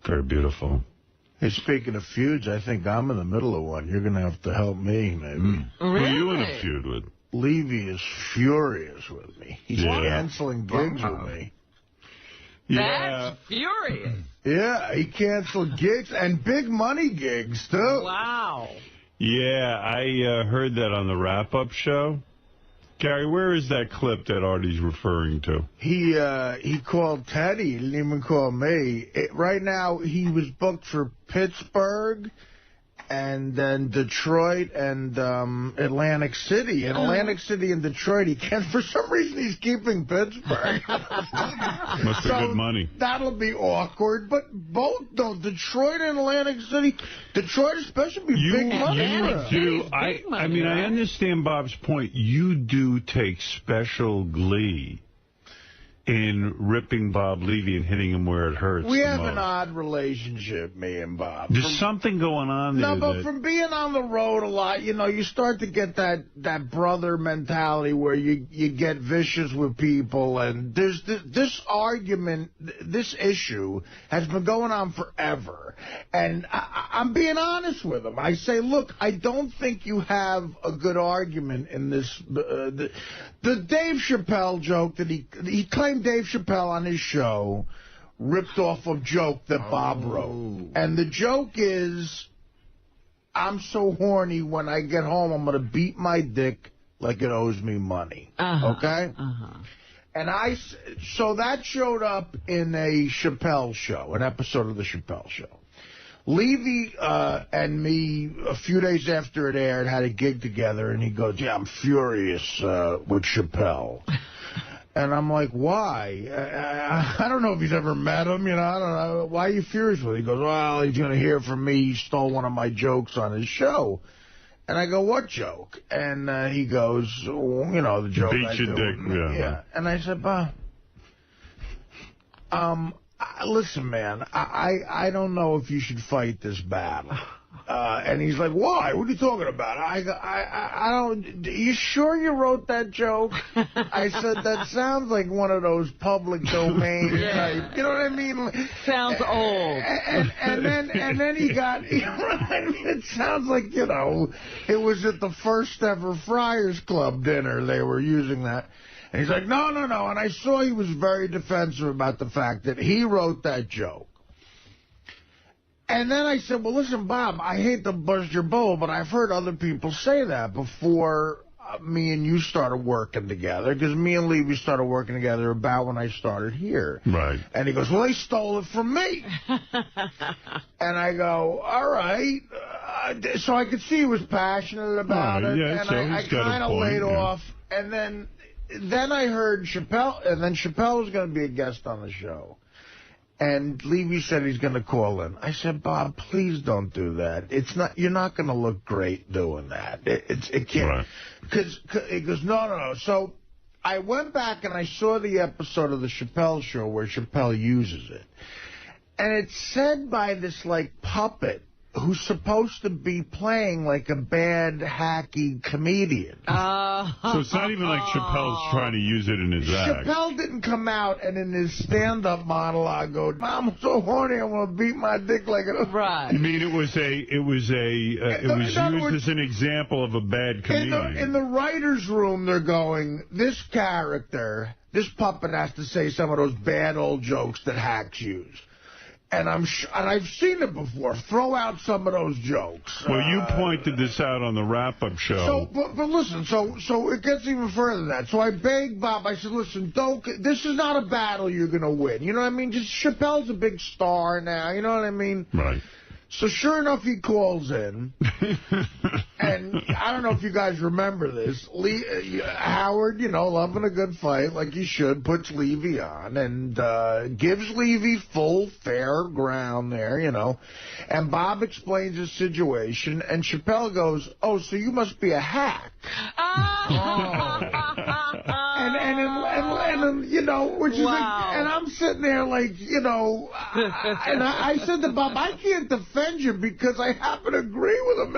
Very beautiful. Hey, speaking of feuds, I think I'm in the middle of one. You're going to have to help me, maybe. Really? Who are you in a feud with? Levy is furious with me. He's canceling gigs with me. That's furious. Yeah, he canceled gigs and big money gigs, too. Wow. Yeah, I heard that on the wrap-up show. Gary, where is that clip that Artie's referring to? He called Teddy. He didn't even call me. Right now, he was booked for Pittsburgh and then Detroit and Atlantic City. In Atlantic City and Detroit, he can't. For some reason, he's keeping Pittsburgh. Must be good money. That'll be awkward. But both, though, Detroit and Atlantic City, Detroit especially, be big money. I mean, I understand Bob's point. You do take special glee in ripping Bob Levy and hitting him where it hurts. We have an odd relationship, me and Bob. There's something going on there. No, but from being on the road a lot, you know, you start to get that brother mentality where you get vicious with people. And there's this argument, this issue has been going on forever. And I'm being honest with him. I say, look, I don't think you have a good argument in this. The Dave Chappelle joke that he claimed Dave Chappelle on his show ripped off a joke that Bob wrote. And the joke is, I'm so horny when I get home, I'm going to beat my dick like it owes me money. Okay? And so that showed up in a Chappelle show, an episode of the Chappelle show. Levy and me, a few days after it aired, had a gig together, and he goes, yeah, I'm furious with Chappelle. And I'm like, why? I don't know if he's ever met him, you know. I don't know. Why are you furious with him? He goes, well, he's going to hear from me. He stole one of my jokes on his show. And I go, what joke? And he goes, well, you know, the joke Beat your dick. Yeah. And I said, Bob, listen, man, I don't know if you should fight this battle. And he's like, why? What are you talking about? I don't... Are you sure you wrote that joke? I said, that sounds like one of those public domain type. You know what I mean? Sounds old. And then he got... You know what I mean? It sounds like, you know, it was at the first ever Friars Club dinner they were using that. And he's like, no. And I saw he was very defensive about the fact that he wrote that joke. And then I said, well, listen, Bob, I hate to bust your bubble, but I've heard other people say that before me and you started working together, because me and Levy started working together about when I started here. Right. And he goes, well, they stole it from me. And I go, all right. So I could see he was passionate about it. Yeah, and so I kind of laid off. And then I heard Chappelle, and then Chappelle was going to be a guest on the show. And Levy said he's going to call in. I said, Bob, please don't do that. It's not. You're not going to look great doing that. It can't. Right. Because he goes, no. So I went back and I saw the episode of the Chappelle show where Chappelle uses it. And it's said by this, like, puppet who's supposed to be playing like a bad, hacky comedian. So it's not even like Chappelle's trying to use it in his act. Chappelle didn't come out and in his stand-up monologue go, I'm so horny, I'm going to beat my dick like a... Right. You mean it was used as an example of a bad comedian? In the writer's room, they're going, this character, this puppet has to say some of those bad old jokes that hacks use. And I've seen it before. Throw out some of those jokes. Well, you pointed this out on the wrap-up show. But listen, so it gets even further than that. So I begged Bob. I said, listen, this is not a battle you're going to win. You know what I mean? Just Chappelle's a big star now. You know what I mean? Right. So sure enough, he calls in. And I don't know if you guys remember this. Howard, you know, loving a good fight like he should, puts Levy on and gives Levy full, fair ground there, you know. And Bob explains his situation, and Chappelle goes, "Oh, so you must be a hack." And you know, which is like, and I'm sitting there like, you know, and I said to Bob, I can't defend you because I happen to agree with him.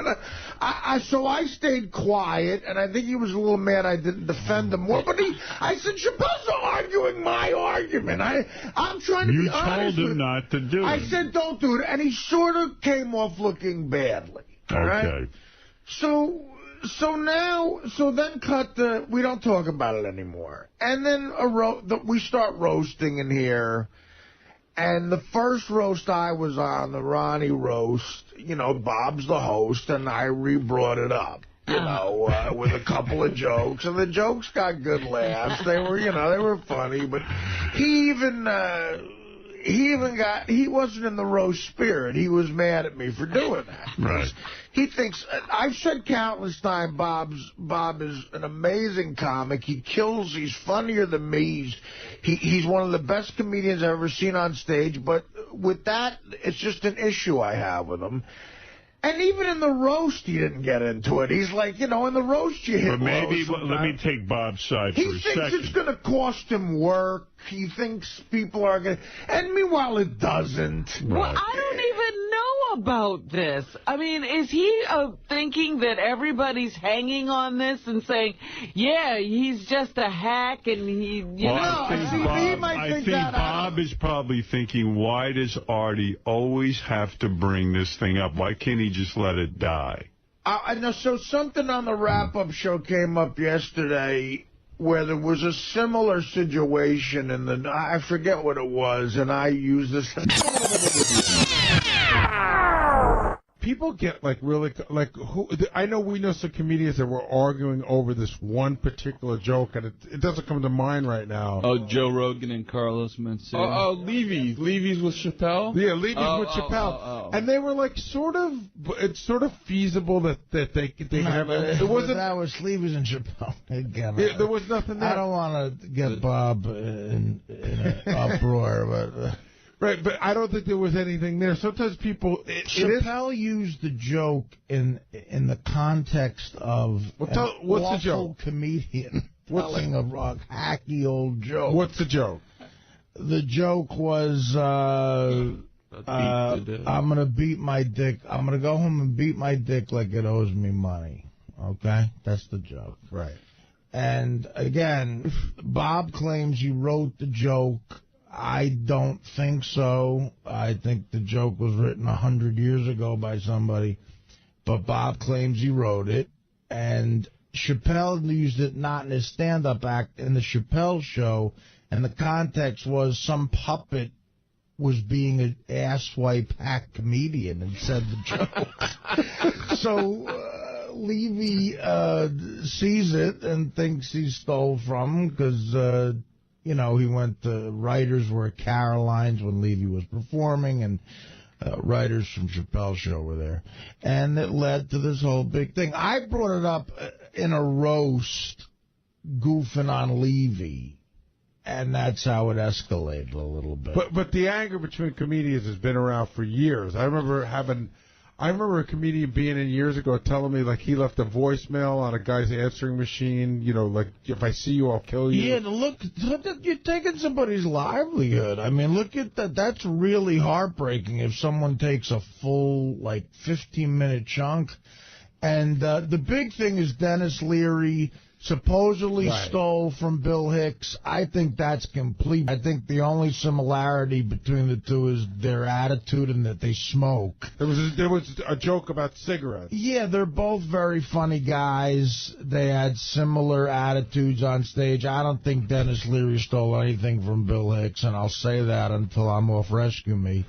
And so I stayed quiet, and I think he was a little mad I didn't defend him more. But I said, Chappelle's arguing my argument. I'm trying to be honest. You told him not to do it. I said, don't do it. And he sort of came off looking badly. All right? So then cut the, we don't talk about it anymore. And then we start roasting in here. And the first roast I was on, the Ronnie roast, you know, Bob's the host, and I re-brought it up, you know, with a couple of jokes. And the jokes got good laughs. They were, you know, they were funny. But he wasn't in the roast spirit. He was mad at me for doing that. Right. He thinks, I've said countless times, Bob is an amazing comic. He kills. He's funnier than me. He's one of the best comedians I've ever seen on stage. But with that, it's just an issue I have with him. And even in the roast, he didn't get into it. He's like, you know, in the roast, you hit. But maybe let me take Bob's side for a second. He thinks it's going to cost him work. He thinks people are going to... And meanwhile, it doesn't. Well, I don't even know about this. I mean, is he thinking that everybody's hanging on this and saying, yeah, he's just a hack and he... I think Bob is probably thinking, why does Artie always have to bring this thing up? Why can't he just let it die? So something on the wrap-up show came up yesterday where there was a similar situation, and I forget what it was, and I used this. People get like really like who I know we know some comedians that were arguing over this one particular joke, and it doesn't come to mind right now. Oh, Joe Rogan and Carlos Mencia. Oh, Levy's with Chappelle. Yeah, Levy's with Chappelle, and they were like it's sort of feasible that they have. It wasn't that was Levy's and Chappelle again. Yeah, there was nothing there. I don't want to get Bob in an uproar, but. Right, but I don't think there was anything there. Sometimes people... Chappelle used the joke in the context of what's the joke? Comedian telling a hacky old joke. What's the joke? The joke was, I'm going to beat my dick. I'm going to go home and beat my dick like it owes me money. Okay? That's the joke. Right. And, again, Bob claims he wrote the joke. I don't think so. I think the joke was written 100 years ago by somebody. But Bob claims he wrote it. And Chappelle used it not in his stand-up act, in the Chappelle show. And the context was some puppet was being an asswipe hack comedian and said the joke. So Levy sees it and thinks he stole from him because... you know, he went to writers were at Caroline's when Levy was performing, and writers from Chappelle's show were there. And it led to this whole big thing. I brought it up in a roast, goofing on Levy, and that's how it escalated a little bit. But the anger between comedians has been around for years. I remember a comedian being in years ago telling me, like, he left a voicemail on a guy's answering machine, you know, like, if I see you, I'll kill you. Yeah, look, you're taking somebody's livelihood. I mean, look at that. That's really heartbreaking if someone takes a full, like, 15-minute chunk. And the big thing is Dennis Leary supposedly stole from Bill Hicks. I think that's complete. I think the only similarity between the two is their attitude and that they smoke. There was a joke about cigarettes. Yeah, they're both very funny guys. They had similar attitudes on stage. I don't think Dennis Leary stole anything from Bill Hicks, and I'll say that until I'm off Rescue Me.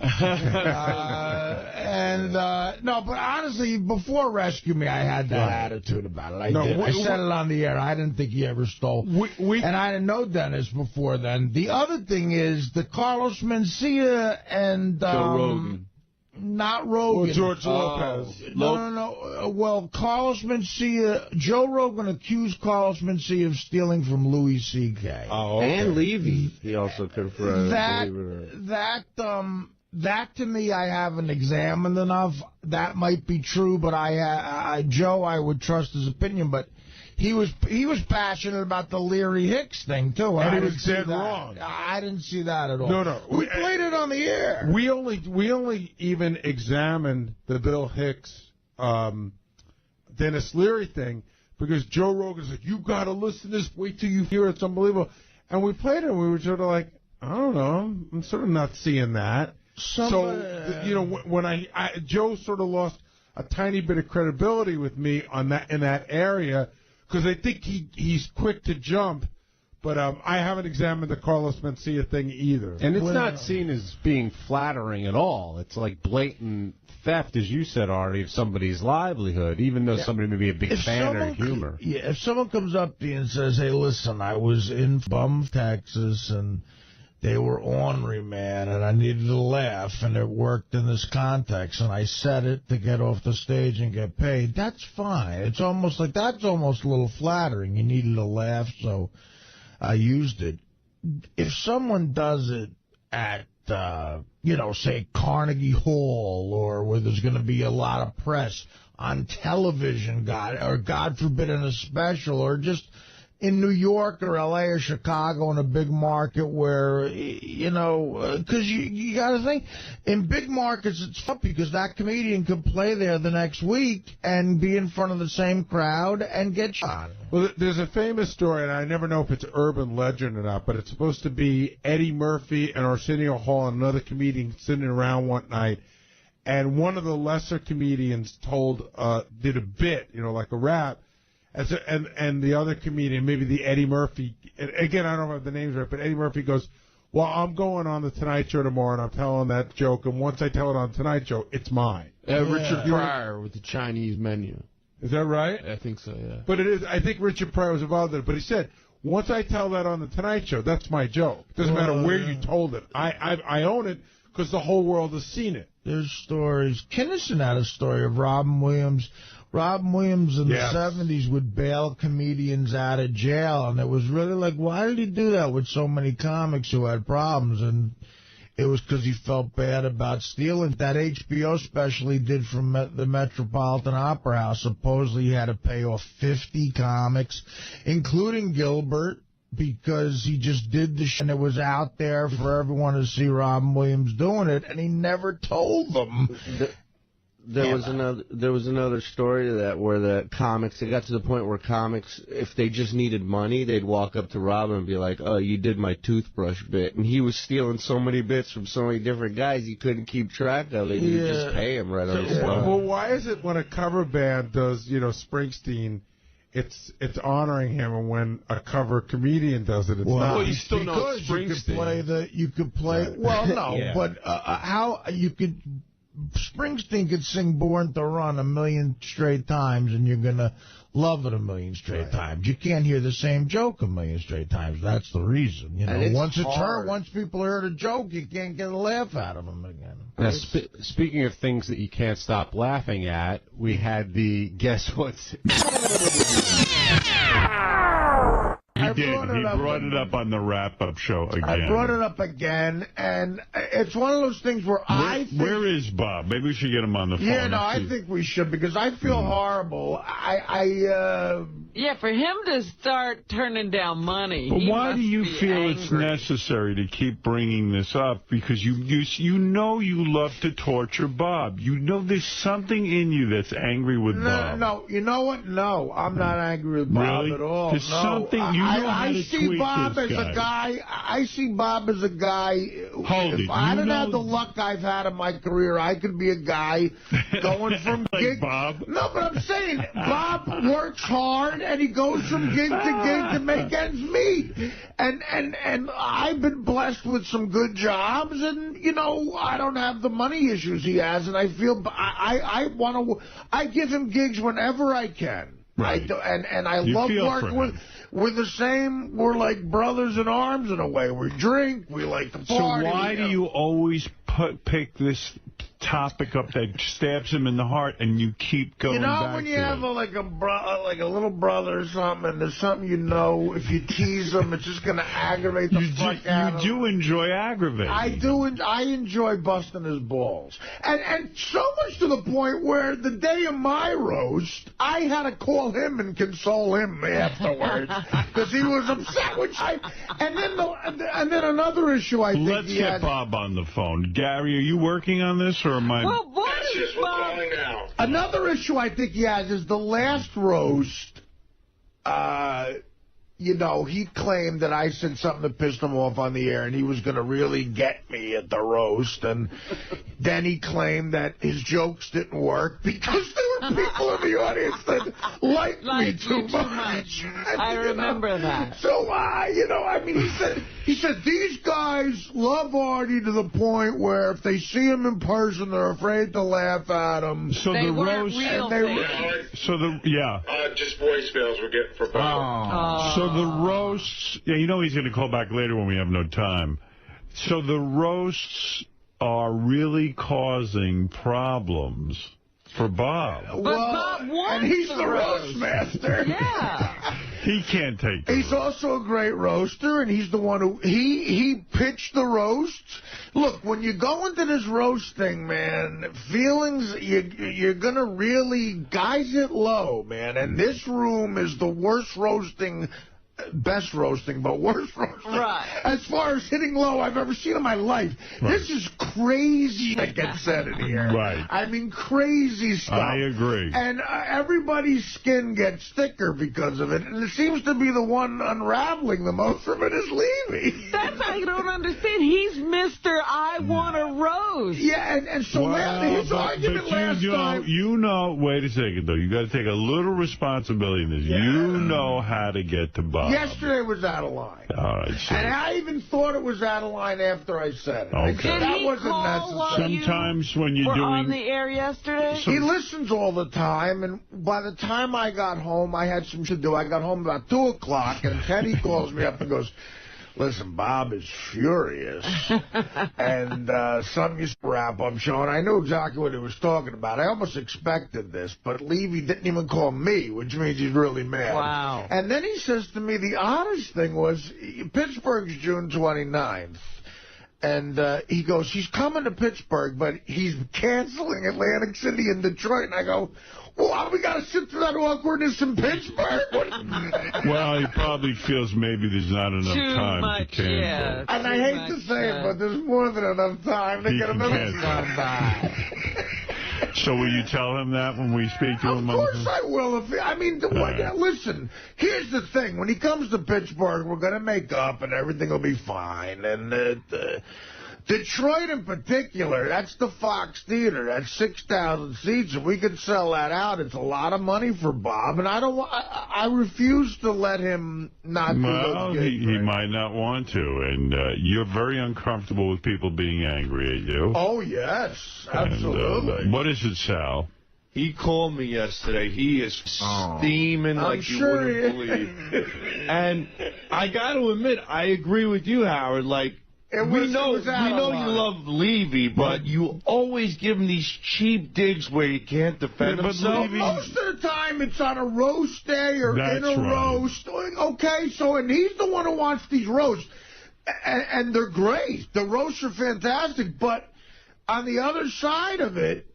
No, but honestly, before Rescue Me, I had that attitude about it. I said it on the air. I didn't think he ever stole. And I didn't know Dennis before then. The other thing is the Carlos Mencia and... Joe Rogan. Not Rogan. Well, George Lopez. No. Well, Carlos Mencia... Joe Rogan accused Carlos Mencia of stealing from 𝗦𝗵cie𝘄. Oh, okay. And Levy. He also confirmed. that to me, I haven't examined enough. That might be true, but Joe, I would trust his opinion. But he was passionate about the Leary Hicks thing too. And he was dead wrong. I didn't see that at all. No. We played it on the air. We only even examined the Bill Hicks, Dennis Leary thing because Joe Rogan's like, you got to listen to this. Wait till you hear it. It's unbelievable. And we played it, and we were sort of like, I don't know. I'm sort of not seeing that. So, you know, when Joe sort of lost a tiny bit of credibility with me on that in that area because I think he's quick to jump, but I haven't examined the Carlos Mencia thing either. And it's not seen as being flattering at all. It's like blatant theft, as you said, Artie, of somebody's livelihood, even though somebody may be a big fan of humor. Yeah, if someone comes up to you and says, hey, listen, I was in Bum, Texas, and they were ornery, man, and I needed to laugh, and it worked in this context, and I said it to get off the stage and get paid, that's fine. It's almost like that's almost a little flattering. You needed a laugh, so I used it. If someone does it at, you know, say Carnegie Hall or where there's going to be a lot of press on television, God forbid in a special, or just in New York or L.A. or Chicago in a big market where, you know, because you got to think, in big markets it's fun because that comedian could play there the next week and be in front of the same crowd and get shot. Well, there's a famous story, and I never know if it's urban legend or not, but it's supposed to be Eddie Murphy and Arsenio Hall and another comedian sitting around one night, and one of the lesser comedians did a bit, you know, like a rap, and the other comedian, maybe the Eddie Murphy, again, I don't have the names right, but Eddie Murphy goes, well, I'm going on the Tonight Show tomorrow, and I'm telling that joke, and once I tell it on Tonight Show, it's mine. Richard Pryor with the Chinese menu. Is that right? I think so, yeah. But it is. I think Richard Pryor was involved in it, but he said, once I tell that on the Tonight Show, that's my joke. Doesn't matter where you told it. I own it because the whole world has seen it. There's stories. Kinnison had a story of Robin Williams. Robin Williams in the 70s would bail comedians out of jail, and it was really like, why did he do that with so many comics who had problems? And it was because he felt bad about stealing. That HBO special he did from the Metropolitan Opera House, supposedly he had to pay off 50 comics, including Gilbert, because he just did the shit and it was out there for everyone to see Robin Williams doing it, and he never told them. There was another story to that where the comics, it got to the point where comics, if they just needed money, they'd walk up to Robin and be like, oh, you did my toothbrush bit. And he was stealing so many bits from so many different guys, he couldn't keep track of it. You just pay him right on the spot. Well, why is it when a cover band does, you know, Springsteen, it's honoring him, and when a cover comedian does it, it's not? Well, you still know Springsteen. You could play, well, no, but how you could... Springsteen could sing Born to Run 1,000,000 straight times, and you're going to love it 1,000,000 straight times. You can't hear the same joke 1,000,000 straight times. That's the reason. You know, once it's heard, once people heard a joke, you can't get a laugh out of them again. Now, speaking of things that you can't stop laughing at, we had the Guess What's... He brought it up on the wrap-up show again. I brought it up again, and it's one of those things where I think... Where is Bob? Maybe we should get him on the phone. Yeah, no, I think we should, because I feel horrible. Yeah, for him to start turning down money. But why do you feel angry. it's necessary to keep bringing this up? Because you know you love to torture Bob. You know there's something in you that's angry with Bob. No, you know what? No, I'm not angry with Bob at all. There's something you know how to see Bob as a guy. I see Bob as a guy. If I didn't have the luck I've had in my career, I could be a guy going from like gig. Bob? No, but I'm saying Bob works hard and he goes from gig to gig to make ends meet. And I've been blessed with some good jobs, and you know I don't have the money issues he has, and I feel I give him gigs whenever I can. Right. And I love working with the same. We're like brothers in arms in a way. We drink. We like to party. So why do you always pick this topic up that stabs him in the heart, and you keep going back to it. When you have like a little brother or something, and there's something if you tease him, it's just going to aggravate the fuck out of him. You do enjoy aggravating. I do. I enjoy busting his balls. And so much to the point where the day of my roast, I had to call him and console him afterwards because he was upset. And then another issue I think Let's get Bob on the phone. Gary, are you working on this, or am I? Well, what is Bob? Another issue I think he has is the last roast. He claimed that I said something that pissed him off on the air, and he was going to really get me at the roast. And then he claimed that his jokes didn't work because there were people in the audience that liked me too much. I remember that. So, he said these guys love Artie to the point where if they see him in person, they're afraid to laugh at him. So they the weren't roast, real just voicemails we're getting for Bob. So the roasts, he's going to call back later when we have no time. So the roasts are really causing problems for Bob. But Bob wants and he's the roast master. Yeah. He can't take it. He's also a great roaster, and he's the one who he pitched the roasts. Look, when you go into this roast thing, man, feelings, you're going to really guys it low, man. And this room is the worst roasting. Best roasting, but worst roasting. Right. As far as hitting low I've ever seen in my life. Right. This is crazy that gets said in here. Right. I mean, crazy stuff. I agree. And everybody's skin gets thicker because of it. And it seems to be the one unraveling the most from it is Levy. That's I don't understand. He's Mr. I want a roast. Yeah, and so his argument last time... wait a second, though. You got to take a little responsibility in this. Yeah. You know how to get to Bob. Yesterday was out of line. All right, so. And I even thought it was out of line after I said it. Okay. That wasn't necessary. Sometimes when you're doing... on the air yesterday? He listens all the time, and by the time I got home, I had some shit to do. I got home about 2 o'clock, and Teddy calls me up and goes, listen, Bob is furious. And some used to wrap-up show, and I knew exactly what he was talking about. I almost expected this, but Levy didn't even call me, which means he's really mad. Wow. And then he says to me, the oddest thing was, Pittsburgh's June 29th. And he goes, he's coming to Pittsburgh, but he's canceling Atlantic City and Detroit. And I go, well, we got to sit through that awkwardness in Pittsburgh? Well, he probably feels maybe there's not enough time to cancel. Yeah, and I hate to say it, but there's more than enough time to get another time back. So will you tell him that when we speak to him? Of course I will. Listen, here's the thing. When he comes to Pittsburgh, we're going to make up and everything will be fine. And Detroit in particular, that's the Fox Theater. That's 6,000 seats. If we could sell that out, it's a lot of money for Bob. And I refuse to let him not do those gigs. He might not want to. And you're very uncomfortable with people being angry at you. Oh, yes. Absolutely. What is it, Sal? He called me yesterday. He is steaming like you wouldn't believe. And I got to admit, I agree with you, Howard. Like, we know you love Levy, but you always give him these cheap digs where he can't defend himself. Most of the time, it's on a roast day or in a roast. Okay, and he's the one who wants these roasts. And they're great. The roasts are fantastic. But on the other side of it,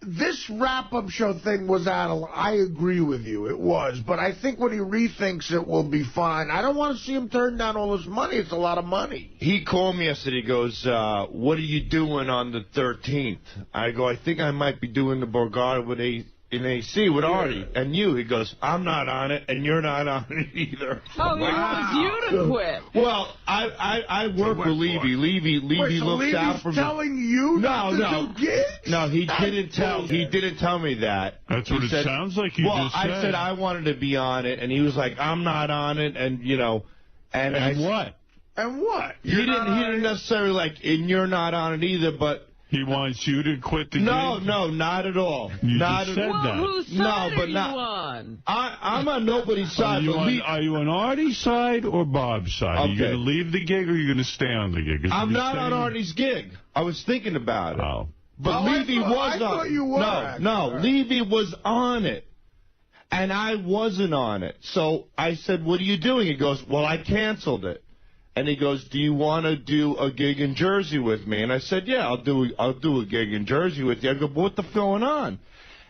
this wrap-up show thing was out of line. I agree with you. It was. But I think when he rethinks it, will be fine. I don't want to see him turn down all this money. It's a lot of money. He called me yesterday. He goes, what are you doing on the 13th? I go, I think I might be doing the Borgata with in AC with Artie and you. He goes, I'm not on it, and you're not on it either. Oh, he wants you to quit. Well, I work with Levy. Levy looks out for me. Telling you to do gigs? No, he didn't tell me that. That's what it sounds like you just said. I said I wanted to be on it, and he was like, I'm not on it, and And what? And what? He didn't necessarily and you're not on it either, but He wants you to quit the gig? No, not at all. You not just said well, that. Whose side are you on? I'm on nobody's side. Are you on Artie's side or Bob's side? Are you going to leave the gig or are you going to stay on the gig? I'm not on Artie's gig. I was thinking about it. Oh. But Levy was on it. No, Levy was on it. And I wasn't on it. So I said, what are you doing? He goes, well, I canceled it. And he goes, do you want to do a gig in Jersey with me? And I said, yeah, I'll do a gig in Jersey with you. I go, but what the f going on?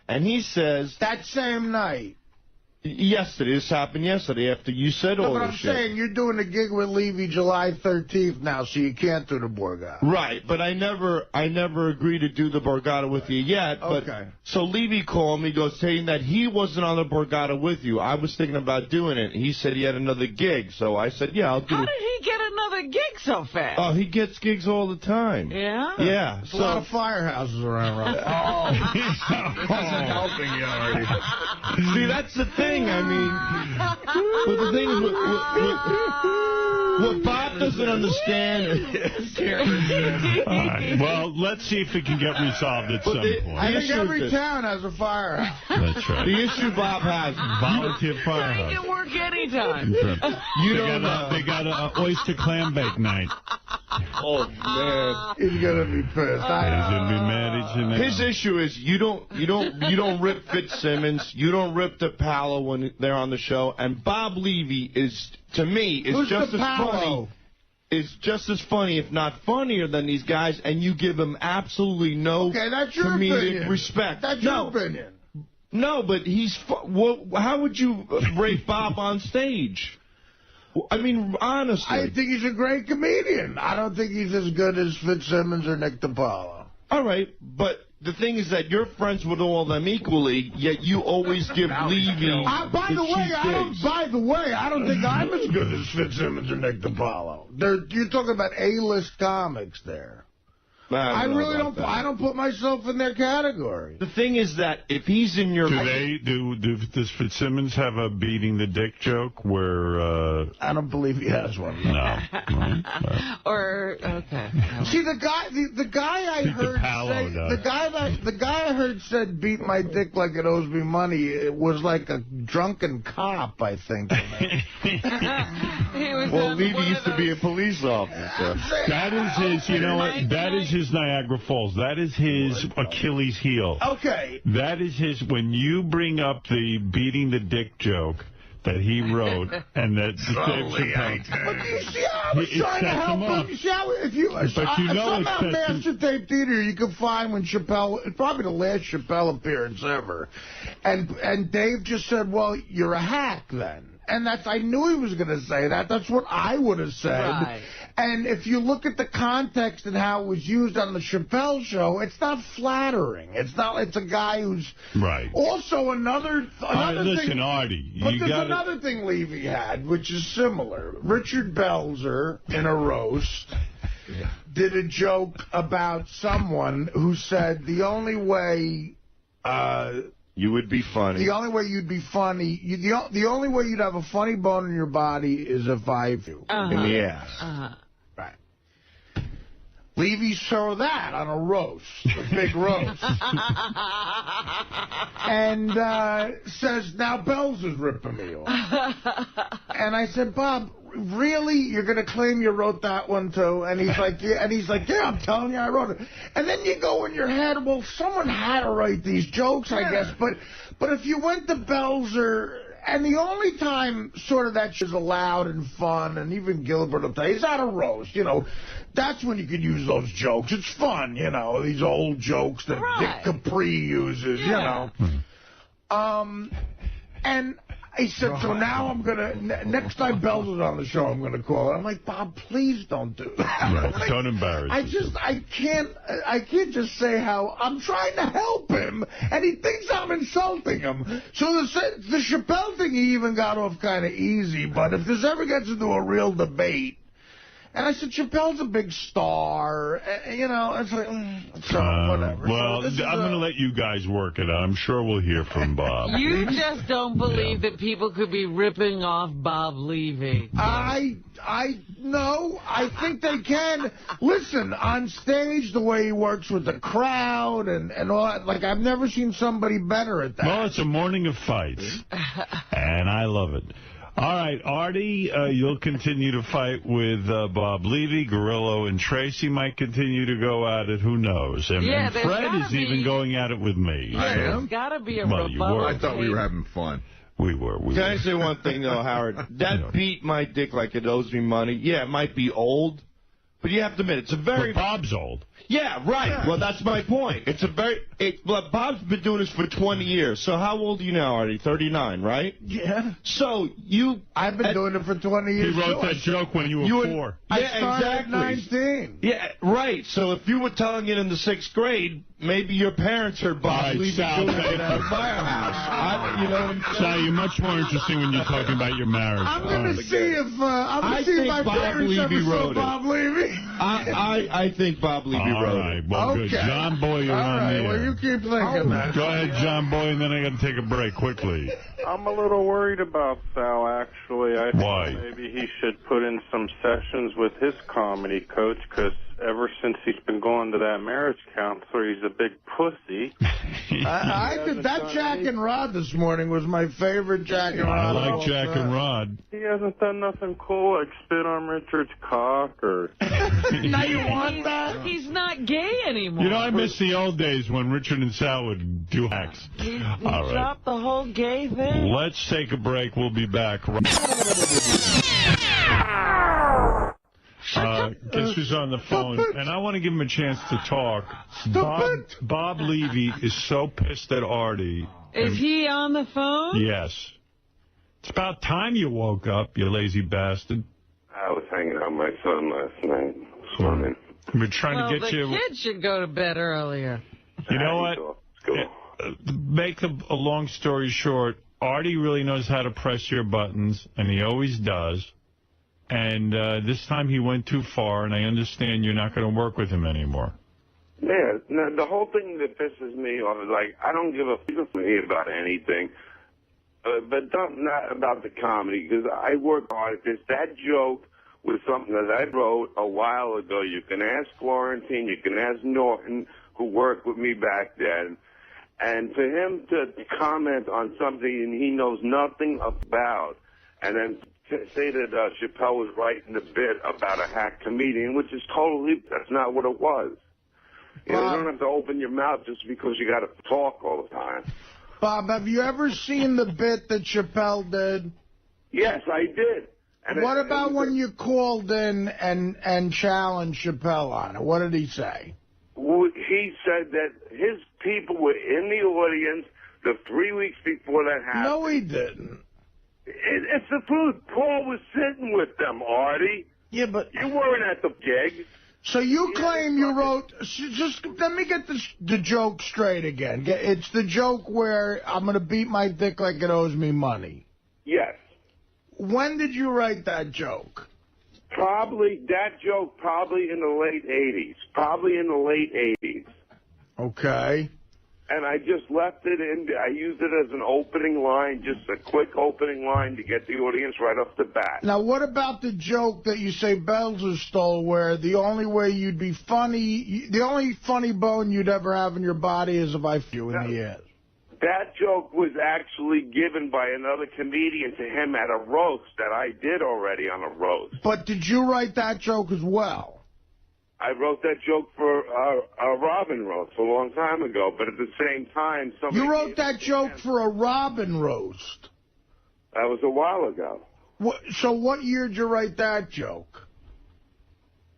And he says... That same night. Yesterday. This happened yesterday after you said all this shit. But I'm saying you're doing a gig with Levy July 13th now, so you can't do the Borgata. Right, but I never agreed to do the Borgata with you yet. But, okay. So Levy called me, saying that he wasn't on the Borgata with you. I was thinking about doing it. He said he had another gig, so I said, yeah, I'll do it. How did he get another gig so fast? Oh, he gets gigs all the time. Yeah? Yeah. There's a lot of firehouses around, right? Isn't helping you already. See, that's the thing. I mean, but the thing is, what Bob doesn't understand. Right. Well, let's see if it can get resolved at some point. I think every town has a firehouse. That's right. The issue Bob has, volunteer firehouse. Make it work anytime. They got an oyster clam bake night. Oh man, he's gonna be pissed. He's gonna be mad. His issue is you don't rip Fitzsimmons, you don't rip DePaolo when they're on the show, and Bob Levy is, to me, is just as funny. Is just as funny, if not funnier, than these guys, and you give him absolutely no comedic respect. That's your opinion. No, but he's... how would you rate Bob on stage? I mean, honestly. I think he's a great comedian. I don't think he's as good as Fitzsimmons or Nick DiPaolo. All right, but the thing is that you're friends with all of them equally, yet you always give Levy By the way, I don't think I'm as good as Fitzsimmons or Nick DiPaolo. You're talking about A-list comics there. I really don't. I don't put myself in their category. The thing is that if he's in your... Does Fitzsimmons have a beating the dick joke where... I don't believe he has one. No. Okay. See, the guy I heard say... The guy I heard said, beat my dick like it owes me money, it was like a drunken cop, I think. Well, Levy used to be a police officer. That is his, you know what, that is his Niagara Falls. That is his Achilles heel. Okay. That is his, when you bring up the beating the dick joke that he wrote, and that Dave Chappelle... But do you see how I was trying to help him? You see how, somehow Master Tape Theater you can find when Chappelle, it's probably the last Chappelle appearance ever, and Dave just said, well, you're a hack then. And I knew he was going to say that. That's what I would have said. Right. And if you look at the context and how it was used on the Chappelle show, it's not flattering. It's a guy who's... Right. Also, another listen, thing... Artie, but there's another thing Levy had, which is similar. Richard Belzer, in a roast, did a joke about someone who said the only way... you would be funny. The only way you'd be funny, the only way you'd have a funny bone in your body is if I you in the ass. Right. Levy saw that on a roast, a big roast. And says, now Bells is ripping me off. And I said, Bob, really? You're going to claim you wrote that one, too? And he's like, yeah, I'm telling you I wrote it. And then you go in your head, well, someone had to write these jokes, I guess. But if you went to Belzer, and the only time sort of that shit's allowed and fun, and even Gilbert will tell you, it's not a roast, you know. That's when you could use those jokes. It's fun, you know, these old jokes that Dick Capri uses, you know. And he said, so now I'm going to, next time Bells is on the show, I'm going to call it. I'm like, Bob, please don't do that. Right. Like, don't embarrass I can't just say how I'm trying to help him, and he thinks I'm insulting him. So the Chappelle thing, he even got off kind of easy, but if this ever gets into a real debate, And I said, Chappelle's a big star. You know, it's like, so whatever. Well, so I'm going to let you guys work it out. I'm sure we'll hear from Bob. You just don't believe that people could be ripping off Bob Levy. No, I think they can. Listen, on stage, the way he works with the crowd and all that, like, I've never seen somebody better at that. Well, it's a morning of fights, and I love it. All right, Artie, you'll continue to fight with Bob Levy. Gorillo and Tracy might continue to go at it. Who knows? And Fred is even going at it with me. Yeah, there's got to be a rebuttal. I thought we were having fun. We were. Can I say one thing, though, Howard? That beat my dick like it owes me money. Yeah, it might be old, but you have to admit, it's a very... But Bob's old. Yeah, right. Yeah. Well, that's my point. It's a very... Bob's been doing this for 20 years. So how old are you now, Artie? 39, right? Yeah. So you... I've been doing it for 20 years. He wrote that joke when you were 4. I started at 19. Yeah, right. So if you were telling it in the 6th grade, maybe your parents heard Bob Levy doing it at a firehouse. You know what I'm saying? Sal, you're much more interesting when you're talking about your marriage. I'm going to see if my parents ever saw Bob Levy. I think Bob Levy wrote it. All right, well, good. John Boy, you're on the air. Well, you keep thinking that. Go ahead, John Boy, and then I got to take a break quickly. I'm a little worried about Sal, actually. I Why? think maybe he should put in some sessions with his comedy coach, because ever since he's been going to that marriage counselor, he's a big pussy. That Jack and Rod this morning was my favorite Jack and Rod. I like Jack and Rod. He hasn't done nothing cool like spit on Richard's cock or... Now you want that? He's not gay anymore. You know, I miss the old days when Richard and Sal would do hacks. He dropped the whole gay thing. Let's take a break. We'll be back. Guess who's on the phone? And I want to give him a chance to talk. Bob Levy is so pissed at Artie. Is he on the phone? Yes. It's about time you woke up, you lazy bastard. I was hanging out with my son last night, swimming. We're trying to get you... the kid should go to bed earlier. You know what? Make a long story short, Artie really knows how to press your buttons, and he always does. And this time he went too far, and I understand you're not going to work with him anymore. Yeah, the whole thing that pisses me off is, like, I don't give a fuck about anything, but not about the comedy, because I work hard at this. That joke was something that I wrote a while ago. You can ask Florentine, you can ask Norton, who worked with me back then. And for him to comment on something he knows nothing about, and then say that Chappelle was writing a bit about a hack comedian, which is that's not what it was. You know, you don't have to open your mouth just because you got to talk all the time. Bob, have you ever seen the bit that Chappelle did? Yes, I did. And what about when you called in and challenged Chappelle on it? What did he say? He said that his people were in the audience the 3 weeks before that happened. No, he didn't. It's the truth. Paul was sitting with them, Artie. Yeah, but... You weren't at the gig. So you claim you wrote... Just let me get the joke straight again. It's the joke where I'm going to beat my dick like it owes me money. Yes. When did you write that joke? That joke probably in the late 80s. Probably in the late 80s. Okay. And I just left it in. I used it as an opening line, just a quick opening line to get the audience right off the bat. Now, what about the joke that you say Belzer stole, where the only way you'd be funny, the only funny bone you'd ever have in your body is if I flew in the air? That joke was actually given by another comedian to him at a roast that I did already on a roast. But did you write that joke as well? I wrote that joke for a Robin roast a long time ago, but at the same time... You wrote that joke for a Robin roast? That was a while ago. So what year did you write that joke?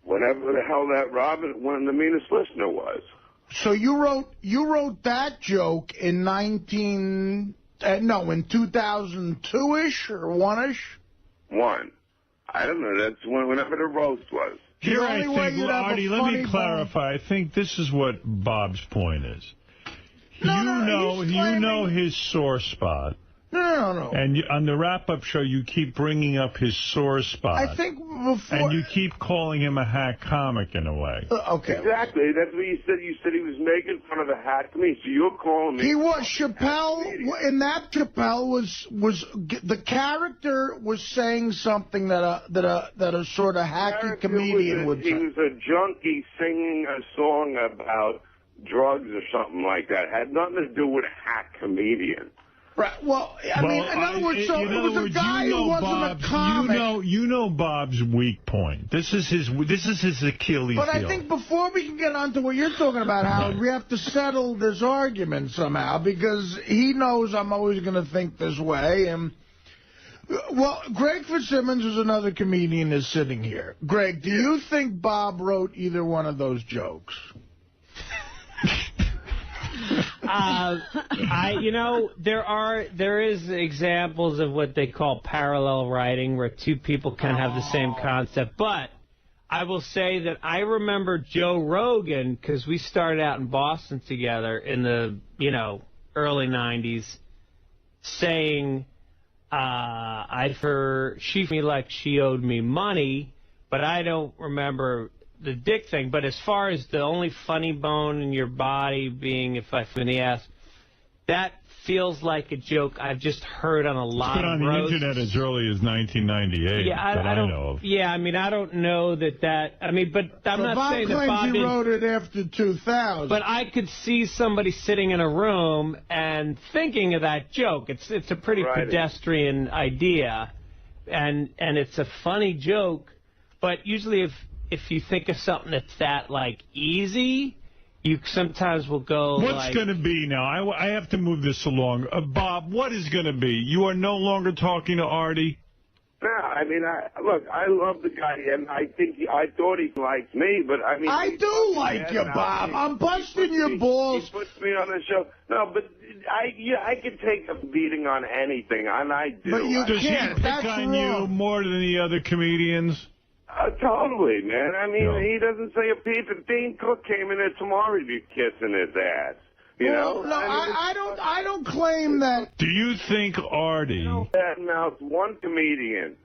Whenever the hell that Robin, when the meanest listener was. So you wrote that joke in 2002-ish or 1-ish? One. I don't know. That's whenever the roast was. Here I think, Artie, let me clarify. I think this is what Bob's point is. You know his sore spot. No. And on the wrap-up show, you keep bringing up his sore spot. I think before... And you keep calling him a hack comic in a way. Okay. Exactly. That's what you said. You said he was making fun of the hack comedian. So you're calling me... He was. Chappelle, in that Chappelle was... The character was saying something that a sort of hacky comedian would say. He was a junkie singing a song about drugs or something like that. It had nothing to do with a hack comedian. Right. Well, I mean, in other words, so it was a guy who wasn't a comic. You know Bob's weak point. This is his Achilles heel. But I think before we can get on to what you're talking about, Howard, we have to settle this argument somehow, because he knows I'm always going to think this way. And well, Greg Fitzsimmons, who's another comedian, is sitting here. Greg, do you think Bob wrote either one of those jokes? There is examples of what they call parallel writing, where two people can have the same concept. But I will say that I remember Joe Rogan, because we started out in Boston together in the early '90s, saying she me like she owed me money, but I don't remember the dick thing. But as far as the only funny bone in your body being if I in the ass, that feels like a joke I've just heard on a lot of roasts. It's been on the internet as early as 1998 that I know of. Yeah, I mean, I don't know that... I mean, but I'm not saying that Bob... Bob claims he wrote it after 2000. But I could see somebody sitting in a room and thinking of that joke. It's a pretty pedestrian idea, and it's a funny joke, but usually if you think of something that's that, like, easy... You sometimes will go What's going to be now? I have to move this along. Bob, what is going to be? You are no longer talking to Artie? No, I mean, look, I love the guy, and I thought he liked me, but I mean... I do like you, Bob. I'm busting your balls. He puts me on the show. No, but I can take a beating on anything, and I do. But you can't. Does he pick on you more than the other comedians? Totally, man. I mean, he doesn't say a peep. If Dane Cook came in there tomorrow, he'd be kissing his ass. You know? No, I don't claim that. Do you think Artie... That mouth one comedian.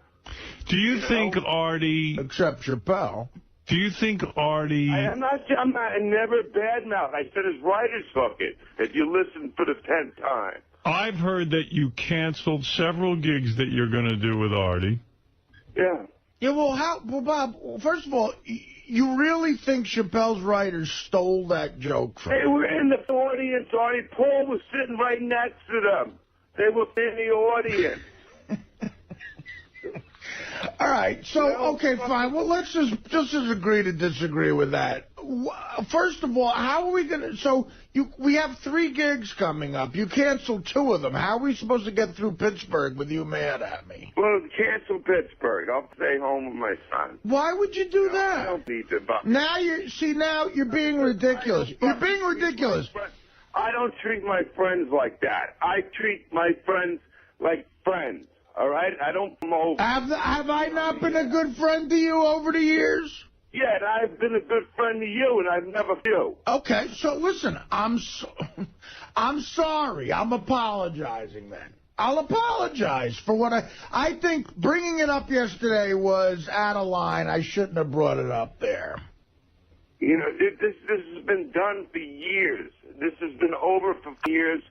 Do you think Artie... Except Chappelle. Do you think Artie... I never badmouth. I said his writers fuck it. If you listen for the 10th time. I've heard that you canceled several gigs that you're going to do with Artie. Yeah. Yeah, well, Bob, first of all, you really think Chappelle's writers stole that joke from They were in the audience, Artie. Paul was sitting right next to them. They were in the audience. All right, so, okay, fine. Well, let's just agree to disagree with that. First of all, how are we going to... So, we have 3 gigs coming up. You canceled 2 of them. How are we supposed to get through Pittsburgh with you mad at me? Well, cancel Pittsburgh. I'll stay home with my son. Why would you do that? I don't need to... Now you're being ridiculous. You're being ridiculous. I don't treat my friends like that. I treat my friends like friends. All right? I don't promote... Have I not been a good friend to you over the years? Yeah, and I've been a good friend to you, and I've never you. Okay, so listen, I'm sorry. I'm apologizing then. I'll apologize for what I think bringing it up yesterday was out of line. I shouldn't have brought it up there. You know, this has been done for years. This has been over for years.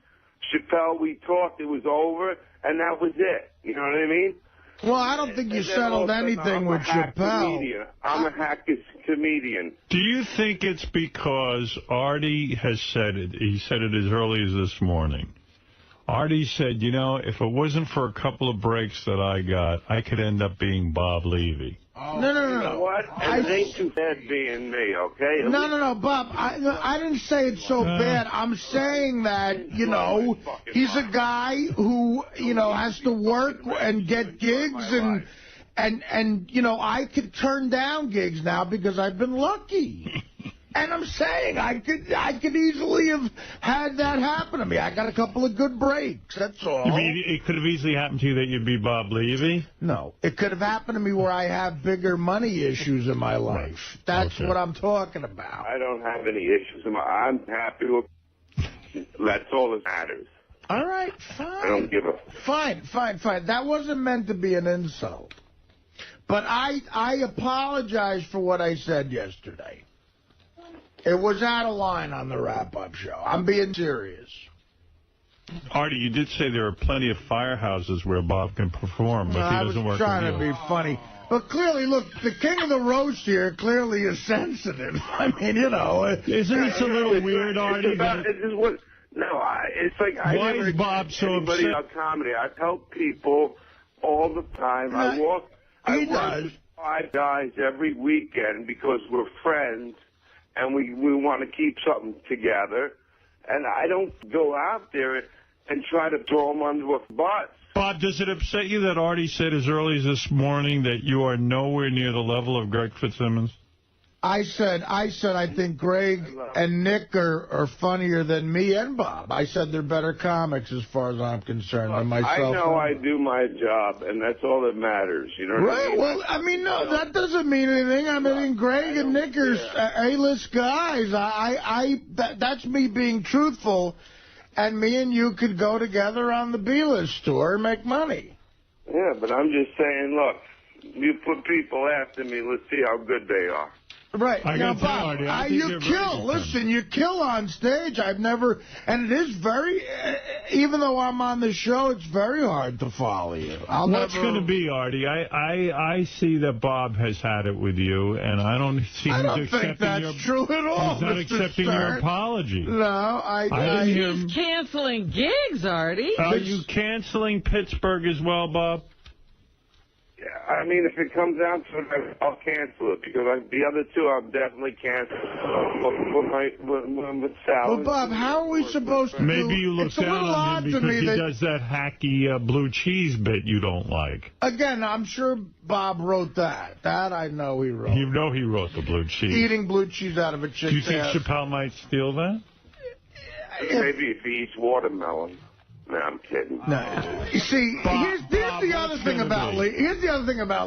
Chappelle, we talked, it was over, and that was it. You know what I mean? Well, I don't think you settled anything with Chappelle. I'm a hack comedian. Do you think it's because Artie has said it? He said it as early as this morning. Artie said, you know, if it wasn't for a couple of breaks that I got, I could end up being Bob Levy. Oh. No. You know what? It ain't too bad being me, okay? No, Bob. I didn't say it's so bad. I'm saying that, you know, he's a guy who, you know, has to work and get gigs and you know, I could turn down gigs now because I've been lucky. And I'm saying I could easily have had that happen to me. I got a couple of good breaks, that's all. You mean it could have easily happened to you that you'd be Bob Levy? No. It could have happened to me where I have bigger money issues in my life. That's what I'm talking about. I don't have any issues. I'm happy with... That's all that matters. All right, fine. I don't give a... Fine. That wasn't meant to be an insult. But I apologize for what I said yesterday. It was out of line on the wrap-up show. I'm being serious. Artie, you did say there are plenty of firehouses where Bob can perform, but he doesn't work with you. I was trying to be funny. But clearly, look, the king of the roast here clearly is sensitive. I mean, you know. Isn't this a little weird, Artie? It's like I why never is Bob so anybody upset? on comedy. I help people all the time. I work with 5 guys every weekend because we're friends and we want to keep something together. And I don't go out there and try to throw them under a bus. Bob, does it upset you that Artie said as early as this morning that you are nowhere near the level of Greg Fitzsimmons? I said I think Greg and Nick are funnier than me and Bob. I said they're better comics as far as I'm concerned than myself. I know I do my job, and that's all that matters. You know what I mean? Well, I mean, no, that doesn't mean anything. I mean, Greg and Nick are A-list guys. That's me being truthful, and me and you could go together on the B-list tour and make money. Yeah, but I'm just saying, look, you put people after me, let's see how good they are. Right. Now, Bob, you kill. Listen, you kill on stage. I've never, and it is very, even though I'm on the show, it's very hard to follow you. What's going to be, Artie? I see that Bob has had it with you, and I don't see him accepting think that's true at all. He's not accepting your apology. No, I didn't hear him. He's canceling gigs, Artie. Are you canceling Pittsburgh as well, Bob? Yeah, I mean, if it comes down to it, I'll cancel it because the other two I'm definitely canceling with Sal. Well, Bob, how are we supposed to Maybe do? you look down on him because he does that hacky blue cheese bit you don't like. Again, I'm sure Bob wrote that. That I know he wrote. You know he wrote the blue cheese. Eating blue cheese out of a chick's Do you think ass. Chappelle might steal that? Maybe if he eats watermelon. No, I'm kidding. No. You see, here's the other thing about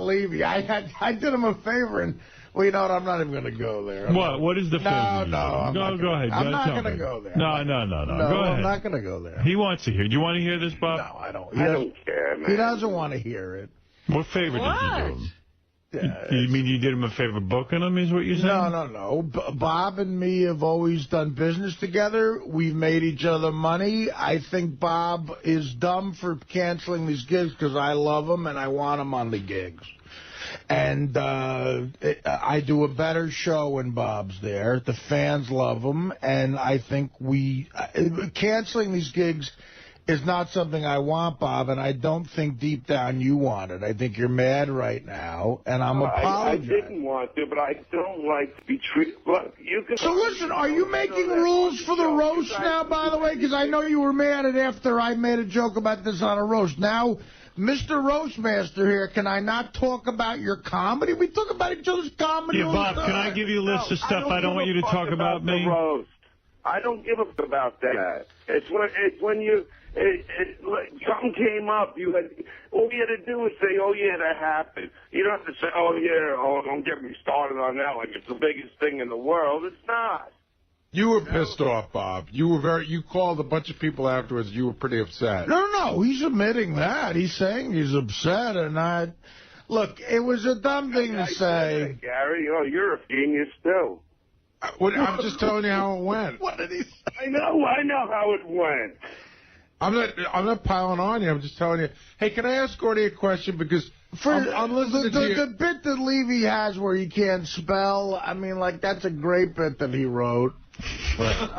Levy. I did him a favor, and well, you know what? I'm not even going to go there. What is the favor? No. Go ahead. I'm not going to go there. No. Go ahead. I'm not going to go there. He wants to hear. Do you want to hear this, Bob? No, I don't. I don't care, man. He doesn't want to hear it. What favor did you do him? You mean you did him a favor booking him, is what you're saying? No. Bob and me have always done business together. We've made each other money. I think Bob is dumb for canceling these gigs because I love him and I want him on the gigs. And I do a better show when Bob's there. The fans love him, and I think canceling these gigs is not something I want, Bob, and I don't think deep down you want it. I think you're mad right now, and I'm apologizing. I didn't want to, but I don't like to be treated. Look, you can. So listen, are you making rules for the roast now, by the way? Because I know you were mad at after I made a joke about this on a roast. Now, Mr. Roastmaster here, can I not talk about your comedy? We talk about each other's comedy. Yeah, Bob, can I give you a list of stuff I don't want you to talk about me? The roast. I don't give a fuck about that. It's when you. Something came up. All you had to do was say, "Oh yeah, that happened." You don't have to say, "Oh yeah, don't get me started on that." Like it's the biggest thing in the world. It's not. You were pissed off, Bob. You called a bunch of people afterwards. You were pretty upset. No. He's admitting that. He's saying he's upset, and look. It was a dumb thing to say, Gary. You're a genius too. I'm just telling you how it went. What did he say? I know how it went. I'm not piling on you. I'm just telling you. Hey, can I ask Artie a question? Because I'm listening to you. The bit that Levy has where he can't spell, I mean, like, that's a great bit that he wrote. But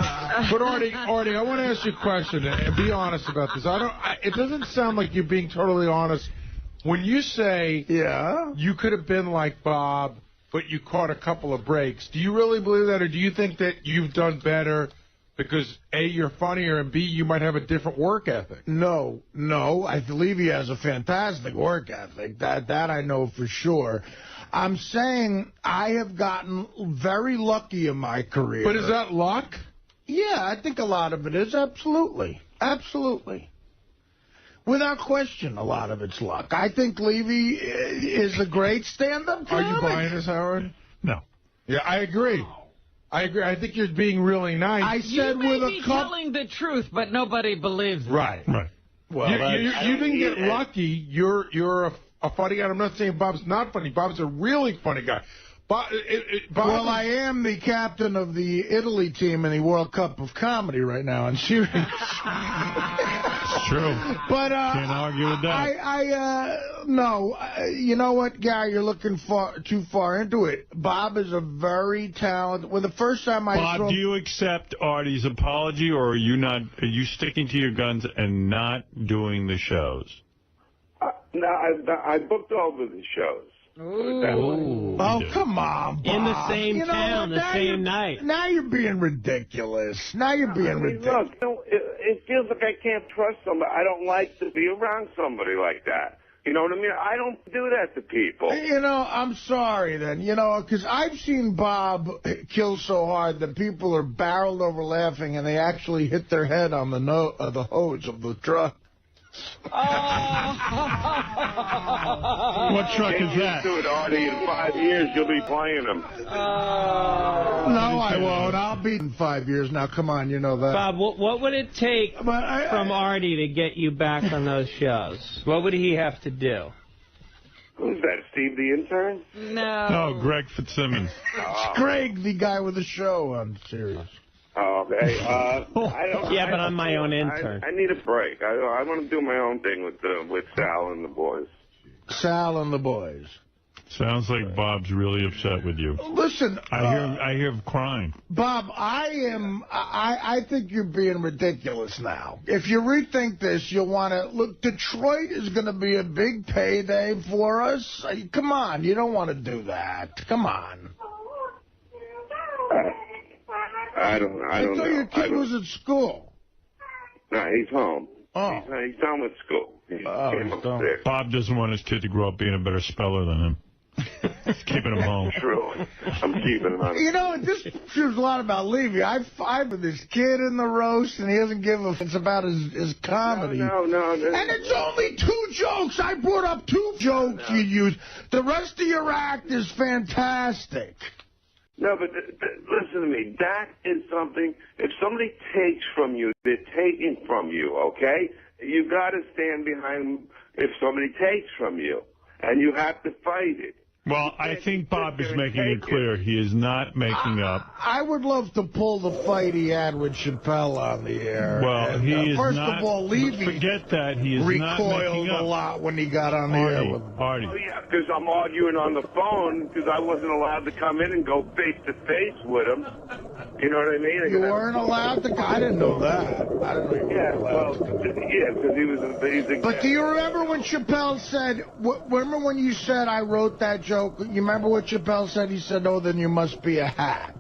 Artie, I want to ask you a question and be honest about this. It doesn't sound like you're being totally honest when you say you could have been like Bob, but you caught a couple of breaks. Do you really believe that, or do you think that you've done better? Because, A, you're funnier, and B, you might have a different work ethic. No. I believe he has a fantastic work ethic. That I know for sure. I'm saying I have gotten very lucky in my career. But is that luck? Yeah, I think a lot of it is. Absolutely. Without question, a lot of it's luck. I think Levy is a great stand-up comic. Are you buying this, Howard? No. Yeah, I agree. I agree. I think you're being really nice. I said you may be telling the truth, but nobody believes it. Right. Well, you didn't get lucky. You're a funny guy. I'm not saying Bob's not funny. Bob's a really funny guy. Bob, well, I am the captain of the Italy team in the World Cup of Comedy right now in Syria. It's true. But can't argue with that. No. You know what, Gary? You're looking too far into it. Bob is a very talented. Well, the first time Bob, do you accept Artie's apology, or are you not? Are you sticking to your guns and not doing the shows? No, I booked over the shows. Ooh. Oh, come on, Bob. In the same town, the same night. Now you're being ridiculous. Ridiculous. Look, it feels like I can't trust somebody. I don't like to be around somebody like that. You know what I mean? I don't do that to people. You know, I'm sorry then. You know, because I've seen Bob kill so hard that people are barreled over laughing and they actually hit their head on the hose of the truck. What truck is that? Do it, Artie. In 5 years, you'll be playing them. No, I won't. I'll be in 5 years now. Come on, you know that. Bob, what would it take from Artie to get you back on those shows? What would he have to do? Who's that, Steve the intern? No, Greg Fitzsimmons. It's Greg, the guy with the show on Sirius. Oh, okay. But I'm my own intern. I need a break. I want to do my own thing with Sal and the boys. Sal and the boys. Sounds like Bob's really upset with you. Listen, I hear him crying. Bob, I think you're being ridiculous now. If you rethink this, you'll want to look. Detroit is going to be a big payday for us. Come on, you don't want to do that. Come on. I don't know. I thought your kid was at school. No, he's home. Oh. He's done with school. He came upstairs. Bob doesn't want his kid to grow up being a better speller than him. He's keeping him home. True. I'm keeping him on. You know, this proves a lot about Levy. I fight with this kid in the roast, and he doesn't give a... It's about his comedy. No. And it's only 2 jokes. I brought up 2 jokes you used. The rest of your act is fantastic. No, but listen to me. That is something, if somebody takes from you, they're taking from you, okay? You got to stand behind if somebody takes from you, and you have to fight it. Well, I think Bob is making it clear he is not making up. I would love to pull the fight he had with Chappelle on the air. Well, he is first not. Of all, Levy forget that he is not making up. a lot when he got on the air with him. Artie. Oh, yeah, because I'm arguing on the phone because I wasn't allowed to come in and go face-to-face with him. You know what I mean? You weren't allowed to? I didn't know that. I didn't know you Yeah, were allowed to. because he was a But do you remember when Chappelle said, remember when you said I wrote that joke? You remember what Chappelle said? He said, oh, then you must be a hack.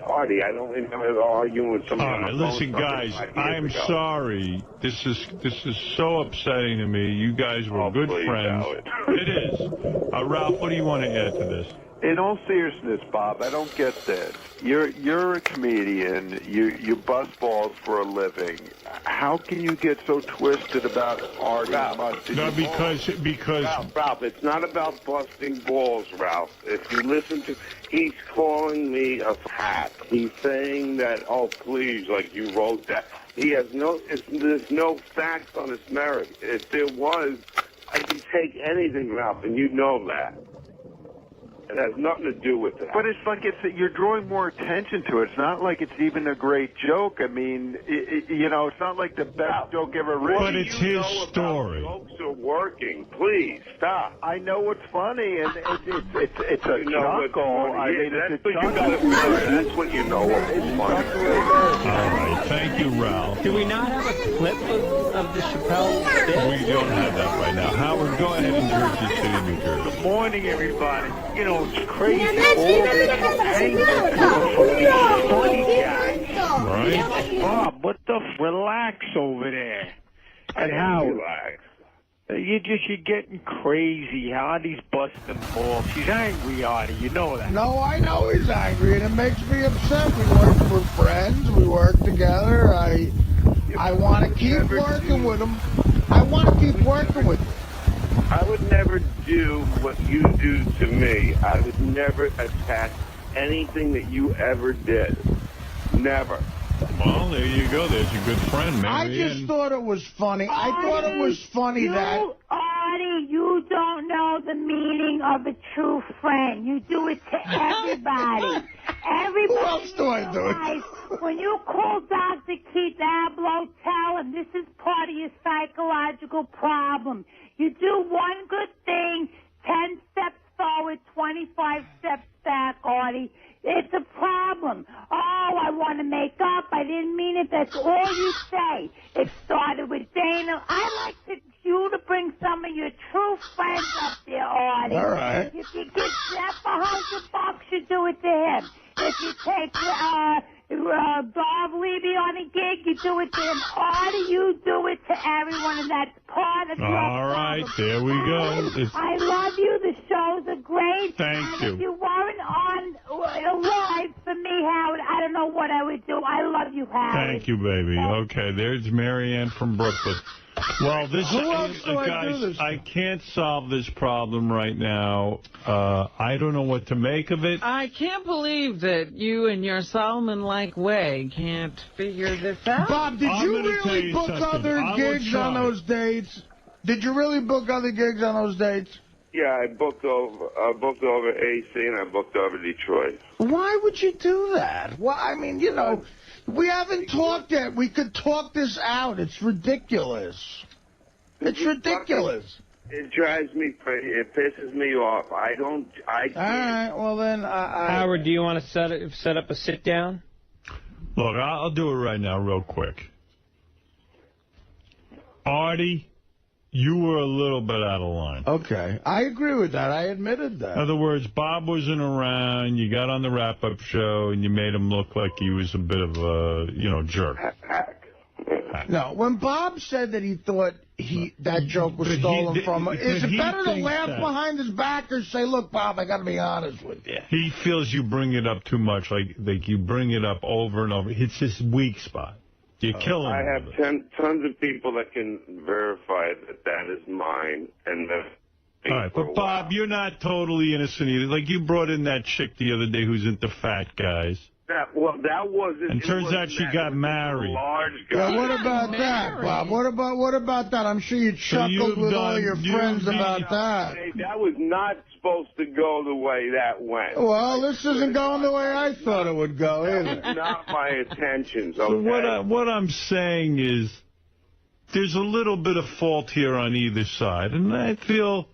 Artie, I don't remember arguing with somebody. All right, listen, guys, I am sorry. This is so upsetting to me. You guys were good friends. It is. Ralph, what do you want to add to this? In all seriousness, Bob, I don't get this. You're a comedian. You bust balls for a living. How can you get so twisted about Artie? No, because Ralph, it's not about busting balls, Ralph. If you listen to, he's calling me a hack. He's saying that, oh, please, like you wrote that. He has there's no facts on his merit. If there was, I could take anything, Ralph, and you know that. It has nothing to do with that. But it's like you're drawing more attention to it. It's not like it's even a great joke. I mean, it's not like the best joke ever written. But it's his story. Jokes are working. Please, stop. I know what's funny, and it's a chuckle. I mean, it's a chuckle. That's what you know is funny. All right. Thank you, Ralph. Do we not have a clip of the Chappelle bit? We don't have that right now. Howard, go ahead in Jersey City, New Jersey. Good morning, everybody. You know, it's crazy. All this funny guys. Right? Bob, what the relax over there. And Howard, you're getting crazy. Artie's busting balls. He's angry, Artie. You know that. No, I know he's angry, and it makes me upset. We're friends. We work together. I want to keep working with him. I want to keep working with him. I would never do what you do to me. I would never attack anything that you ever did. Never. Well, there you go. There's your good friend, man. I just thought it was funny. I thought it was funny that... Artie, you don't know the meaning of a true friend. You do it to everybody. Everybody. Who else do I do it? When you call Dr. 𝗛𝗄𝗿𝗍𝗶, tell him this is part of your psychological problem. You do one good thing, 10 steps forward, 25 steps back, Artie. It's a problem. Oh, I want to make up. I didn't mean it. That's all you say. It started with Dana. I like you to bring some of your true friends up there, Artie. All right. If you give Jeff $100, you do it to him. If you take Levy on a gig, you do it to him. Artie, you do it to everyone, and that's part of your All right, there we go. I love you. The shows are great. Thank you. If you weren't on live for me, Howard, I don't know what I would do. I love you, Howard. Thank you, baby. Okay, there's Marianne from Brooklyn. Well, guys, I can't solve this problem right now. I don't know what to make of it. I can't believe that you in your Solomon-like way can't figure this out. Bob, did you really book other gigs on those dates? Did you really book other gigs on those dates? Yeah, I booked over AC and I booked over Detroit. Why would you do that? Well, I mean, you know, we haven't talked yet. We could talk this out. It's ridiculous. It's ridiculous. It drives me crazy. It pisses me off. I can't. All right, well then, Howard, do you want to set up a sit down? Look, I'll do it right now, real quick. Artie, you were a little bit out of line. Okay, I agree with that. I admitted that. In other words, Bob wasn't around. You got on the wrap-up show, and you made him look like he was a bit of a, jerk. No, when Bob said that he thought that joke was stolen from him, is it better to laugh behind his back or say, look, Bob, I got to be honest with you? He feels you bring it up too much, like you bring it up over and over. It's his weak spot. You're killing him. I have tons of people that can verify that is mine. And all right, but Bob, you're not totally innocent either. Like, you brought in that chick the other day who's into fat guys. That wasn't. And turns out she got married. Well, what about that, Bob? What about that? I'm sure you chuckled with all your friends about that. Hey, that was not supposed to go the way that went. Well, this isn't going the way I thought it would go, either. Not my intentions. So Okay? what I'm saying is, there's a little bit of fault here on either side, and I feel.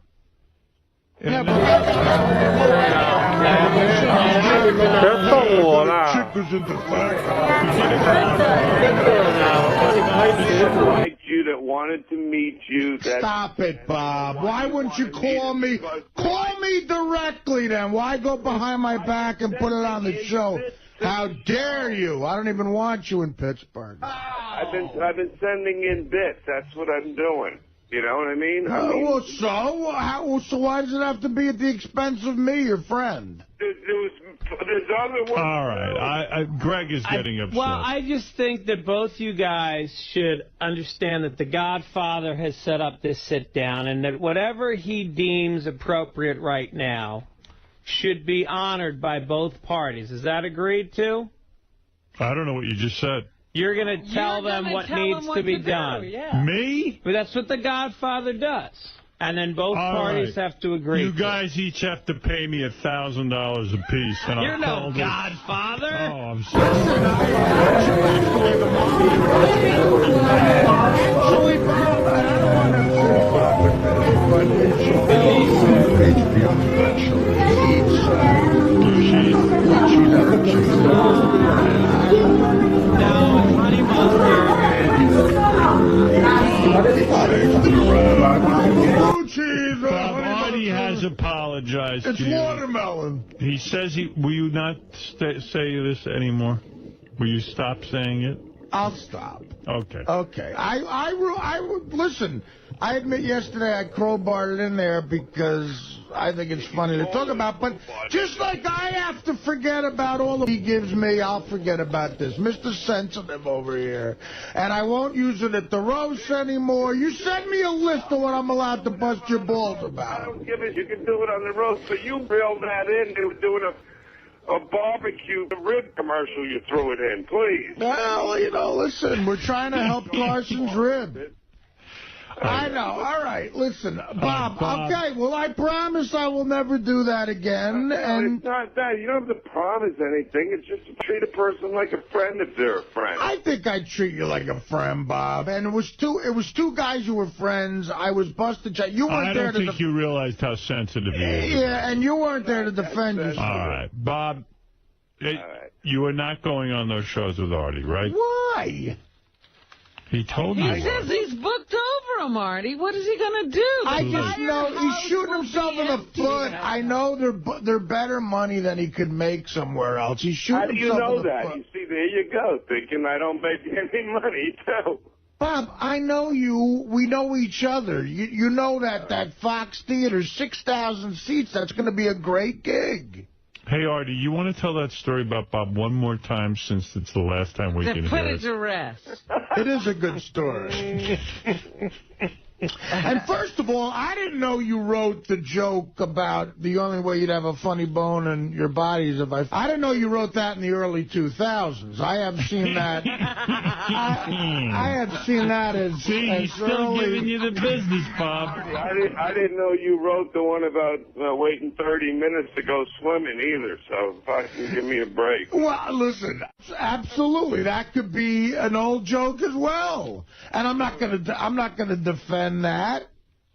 Yeah, but liked you, that wanted to meet you. Stop it, Bob. Why wouldn't you call me? Call me directly, then. Why go behind my back and put it on the show? How dare you? I don't even want you in Pittsburgh. I've been sending in bits. That's what I'm doing. You know what I mean? So why does it have to be at the expense of me, your friend? There's other ones. All right. Greg is getting upset. Well, I just think that both you guys should understand that the Godfather has set up this sit-down, and that whatever he deems appropriate right now should be honored by both parties. Is that agreed to? I don't know what you just said. You're going to tell them what needs to be done. Yeah. Me? But that's what the Godfather does. And then both parties have to agree. You guys each have to pay me $1,000 apiece. And You're no Godfather. Oh, I'm sorry. Artie has apologized to you. It's watermelon. He says will you not say this anymore? Will you stop saying it? I'll stop. Okay. Okay. Listen, I admit yesterday I crowbarred it in there because I think it's funny to talk about, but just like I have to forget about all he gives me, I'll forget about this. Mr. Sensitive over here. And I won't use it at the roast anymore. You send me a list of what I'm allowed to bust your balls about. I don't give it. You can do it on the roast, but you reeled that in. They were doing a barbecue rib commercial you threw it in, please. Well, you know, listen, we're trying to help Carson's rib. I know. All right. Listen, Bob. Okay. Well, I promise I will never do that again. And it's not that. You don't have to promise anything. It's just to treat a person like a friend if they're a friend. I think I treat you like a friend, Bob. And it was two guys who were friends. I was busted. You weren't there to. I don't think you realized how sensitive he is. Yeah, and you weren't there to defend yourself. All right, Bob. You are not going on those shows with Artie, right? Why? He told me. He says he's booked over him, Artie. What is he going to do? I just know he's shooting himself in the foot. I know they're better money than he could make somewhere else. He's shooting himself in the foot. How do you know that? You see, there you go, thinking I don't make any money, too. Bob, I know you. We know each other. You know that Fox Theater, 6,000 seats, that's going to be a great gig. Hey, Artie, you want to tell that story about Bob one more time since it's the last time we can hear it? Put it to rest. It is a good story. And first of all, I didn't know you wrote the joke about the only way you'd have a funny bone in your body is if I didn't know you wrote that in the early 2000s. I have seen that. I have seen that as he's still giving you the business, Bob. I didn't know you wrote the one about waiting 30 minutes to go swimming either, so if I can give me a break. Well, listen, absolutely. That could be an old joke as well. And I'm not going to defend that.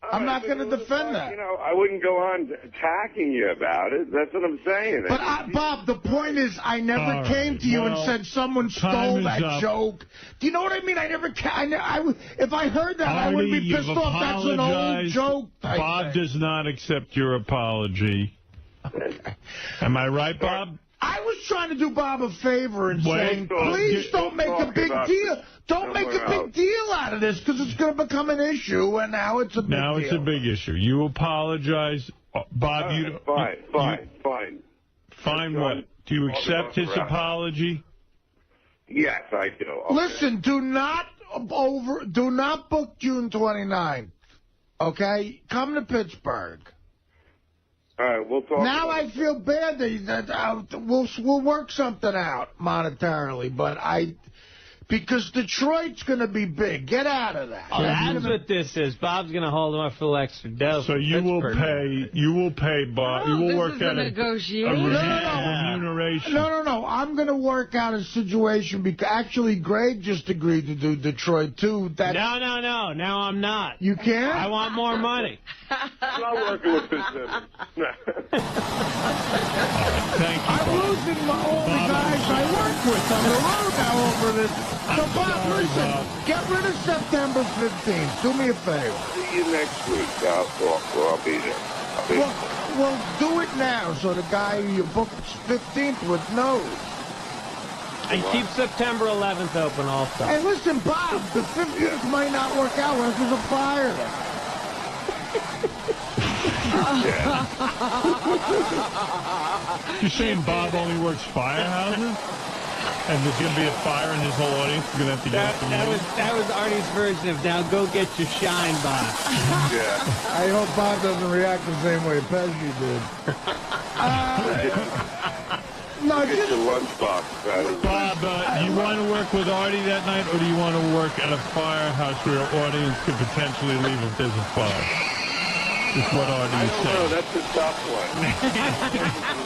I'm not going to defend that. You know, I wouldn't go on attacking you about it. That's what I'm saying. But, Bob, the point is I never came to you and said someone stole that joke. Do you know what I mean? I never if I heard that, Artie, I wouldn't be pissed off. That's an old joke. Bob does not accept your apology. Am I right, Bob? I was trying to do Bob a favor and saying, please don't make a big deal. Don't make a big deal out of this because it's going to become an issue, and now it's a big deal. Now it's a big issue. You apologize. Bob, Fine. Fine what? Do you accept his apology? Yes, I do. Okay. Listen, do not book June 29th, okay? Come to Pittsburgh. All right, we'll talk. Now I feel bad that we'll work something out monetarily, but because Detroit's going to be big. Get out of that. Oh, that's what this is. Bob's going to hold on for a little extra dough. So you will pay Bob. You will work out a remuneration. No. I'm going to work out a situation because actually Greg just agreed to do Detroit too. No. Now I'm not. You can't? I want more money. I'm not working with this. Thank you, I'm losing all the guys I work with on the road now over this. So, Bob, listen, get rid of September 15th. Do me a favor. See you next week. I'll be there. Well, do it now so the guy you booked 15th with knows. And keep September 11th open also. Hey, listen, Bob, the 15th might not work out unless there's a fire there. You're saying Bob only works firehouses? And there's going to be a fire and his whole audience is going to have to get up and that was Artie's version of now go get your shine, Bob. Yeah. I hope Bob doesn't react the same way Pesci did. No, get your lunchbox, Bob, you want to work with Artie that night, or do you want to work at a firehouse where your audience could potentially leave if there's a fire? Is what Artie I don't said. know. That's a tough one.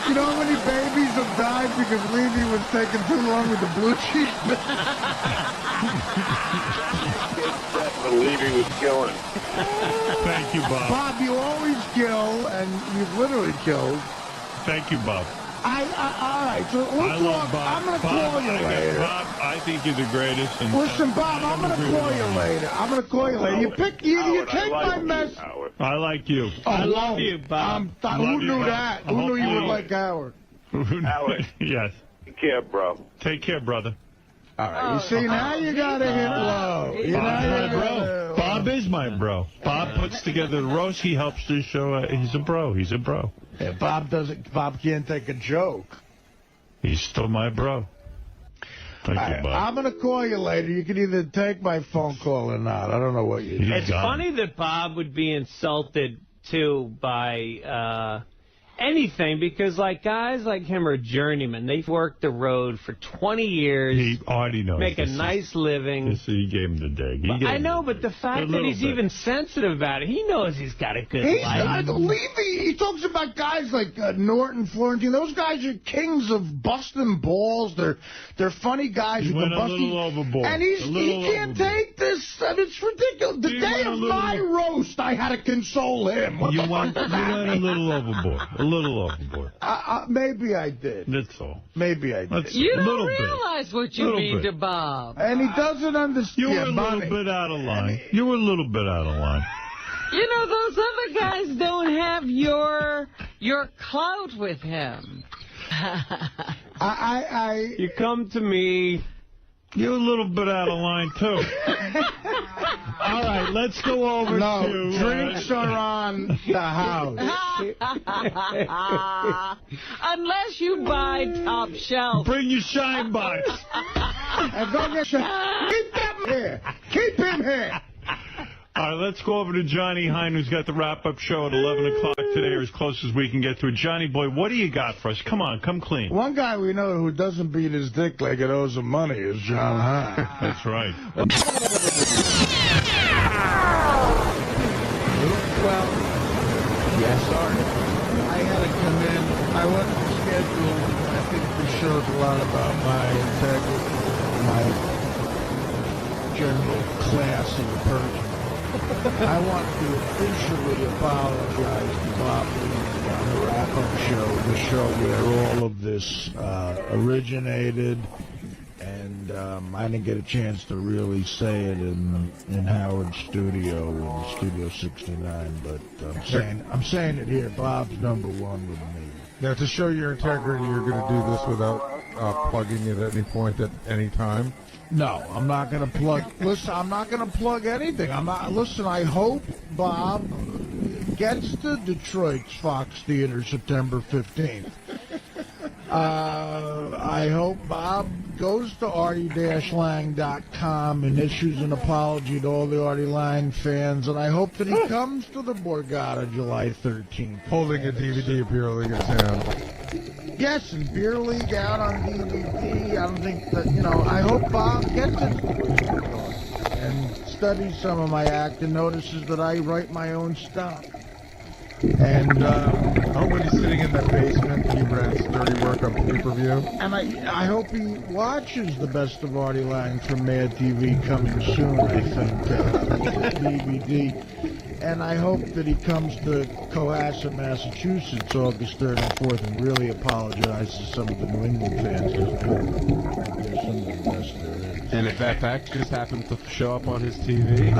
You know how many babies have died because Levy was taking too long with the blue cheese? Levy was killing. Thank you, Bob. Bob, you always kill, and you've literally killed. Thank you, Bob. All right, so I love Bob. I'm going to call you later. Bob, I think you're the greatest. And listen, Bob, I'm going to call you later. You take my mess. I like you. I love you, Bob. Who knew that? Who knew you would like Howard? Howard. Yes. Take care, bro. Take care, brother. All right. You see, now you got to hit low. Bob is my bro. Bob puts together the roast. He helps the show. He's a bro. Yeah, Bob can't take a joke. He's still my bro. Thank you, Bob. I'm going to call you later. You can either take my phone call or not. I don't know what you do. It's funny that Bob would be insulted, too, by anything, because like guys like him are journeymen. They've worked the road for 20 years. Artie knows. Make a nice living. He gave him the dig. I know, but the fact that he's even sensitive about it, he knows he's got a good life. Levy, he talks about guys like Norton, Florentine. Those guys are kings of busting balls. They're funny guys. He went a little overboard. And he can't take this. I mean, it's ridiculous. The day of my roast, I had to console him. You went a little overboard. A little overboard. Maybe I did. That's all. Maybe I did. You don't realize what you mean to Bob. And he doesn't understand. You were a little bit out of line. You were a little bit out of line. You know, those other guys don't have your clout with him. You come to me. You're a little bit out of line, too. All right, let's go over to... drinks are on the house. Unless you buy top shelf. Bring your shine box. And go get keep him here. Keep him here. All right, let's go over to Johnny Hine, who's got the wrap-up show at 11 o'clock today, or as close as we can get to it. Johnny boy, what do you got for us? Come on, come clean. One guy we know who doesn't beat his dick like it owes him money is John Hine. That's right. Well, yes, sorry. I had to come in. I wasn't scheduled. I think this shows a lot about my integrity, my general class of the person. I want to officially apologize to Bob Levy on the wrap-up show, the show where all of this originated, and I didn't get a chance to really say it in Howard's studio, in Studio 69, but I'm saying it here. Bob's number one with me. Now, to show your integrity, you're going to do this without plugging it at any point at any time? No, I'm not going to plug. Listen, I'm not going to plug anything. Listen, I hope Bob gets to Detroit's Fox Theater September 15th. I hope Bob goes to Artie-Lange.com and issues an apology to all the Artie Lange fans, and I hope that he comes to the Borgata July 13th. Holding a DVD of Beer League in town. Yes, and Beer League out on DVD. I don't think that, I hope Bob gets it and studies some of my act and notices that I write my own stuff. And when he's sitting in that basement, he rents dirty work on pay-per-view. And I hope he watches the best of Artie Lange from Mad TV coming soon, I think, DVD. And I hope that he comes to Cohasset, Massachusetts, August 3rd and 4th, and really apologizes to some of the New England fans. They're some of the best there is. And if FX just happens to show up on his TV?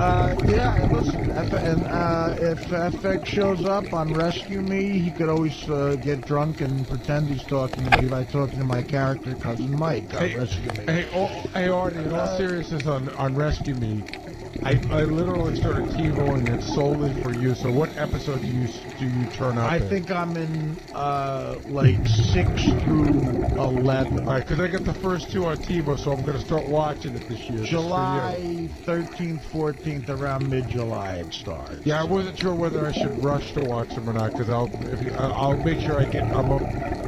Yeah, listen, if FX shows up on Rescue Me, he could always get drunk and pretend he's talking to me by talking to my character cousin Mike on Rescue Me. Hey, Artie, in all seriousness, on Rescue Me, I literally started TiVoing it solely for you. So what episode do you turn up I think I'm in, 6 through 11. All right, because I got the first two on TiVo, so I'm going to start watching it this year. July 13th, 14th, around mid-July it starts. Yeah, I wasn't sure whether I should rush to watch them or not, because I'll make sure I'm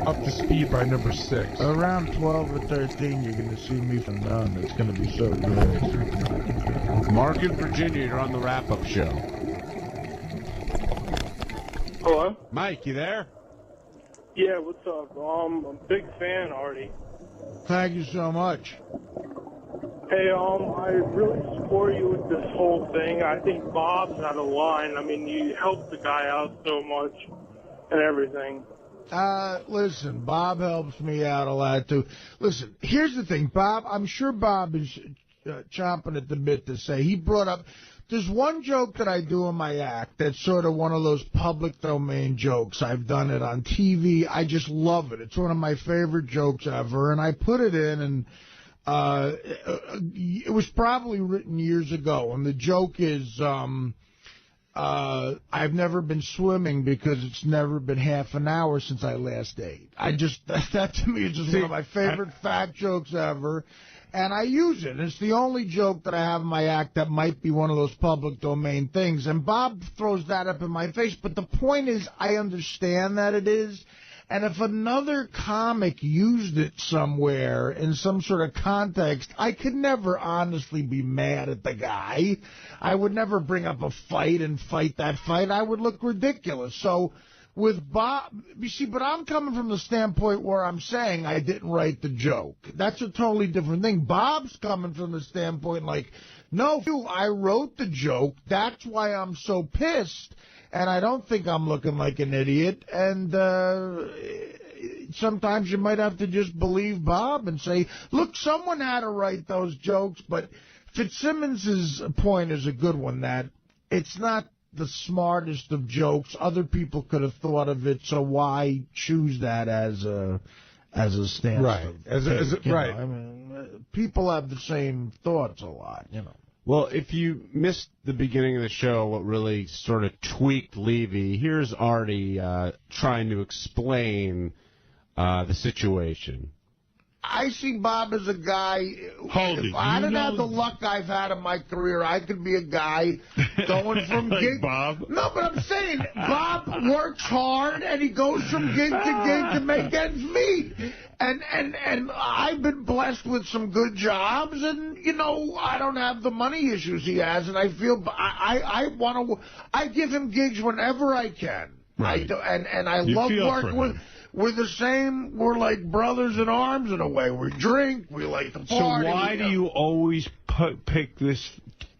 up to speed by number 6. Around 12 or 13, you're going to see me from done. It's going to be so good. Mark in Virginia, you're on the wrap-up show. Hello? Mike, you there? Yeah, what's up? I'm a big fan, Artie. Thank you so much. Hey, I really support you with this whole thing. I think Bob's out of line. I mean, you helped the guy out so much and everything. Listen, Bob helps me out a lot, too. Listen, here's the thing, Bob. I'm sure Bob is chomping at the bit to say. He brought up, there's one joke that I do in my act that's sort of one of those public domain jokes. I've done it on TV. I just love it. It's one of my favorite jokes ever, and I put it in, and it was probably written years ago, and the joke is, I've never been swimming because it's never been half an hour since I last ate. That to me is just one of my favorite fat jokes ever. And I use it. It's the only joke that I have in my act that might be one of those public domain things. And Bob throws that up in my face. But the point is, I understand that it is. And if another comic used it somewhere in some sort of context, I could never honestly be mad at the guy. I would never bring up a fight and fight that fight. I would look ridiculous. So with Bob, you see, but I'm coming from the standpoint where I'm saying I didn't write the joke. That's a totally different thing. Bob's coming from the standpoint like, no, I wrote the joke. That's why I'm so pissed. And I don't think I'm looking like an idiot. And sometimes you might have to just believe Bob and say, look, someone had to write those jokes. But Fitzsimmons' point is a good one, that it's not the smartest of jokes. Other people could have thought of it, so why choose that as a stance? Right. Right. I mean, people have the same thoughts a lot, you know. Well, if you missed the beginning of the show, what really sort of tweaked Levy, here's Artie trying to explain the situation. I see Bob as a guy. If I didn't have the luck I've had in my career, I could be a guy going from like gig. Bob? No, but I'm saying Bob works hard and he goes from gig to gig to make ends meet. And I've been blessed with some good jobs, and you know I don't have the money issues he has, and I feel I give him gigs whenever I can. Right. I love working with the same. We're like brothers in arms in a way. We drink, we like to party. So why do you always pick this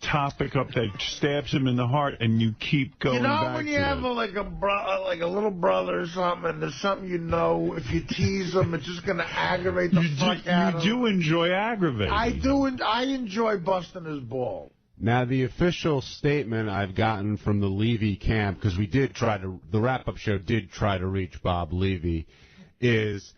topic up that stabs him in the heart, and you keep going back to it? You know when you have like a little brother or something, and there's something you know, if you tease them, it's just going to aggravate the fuck out of them. You do enjoy aggravating. I do, and I enjoy busting his ball. Now, the official statement I've gotten from the Levy camp, because the wrap-up show did try to reach Bob Levy, is,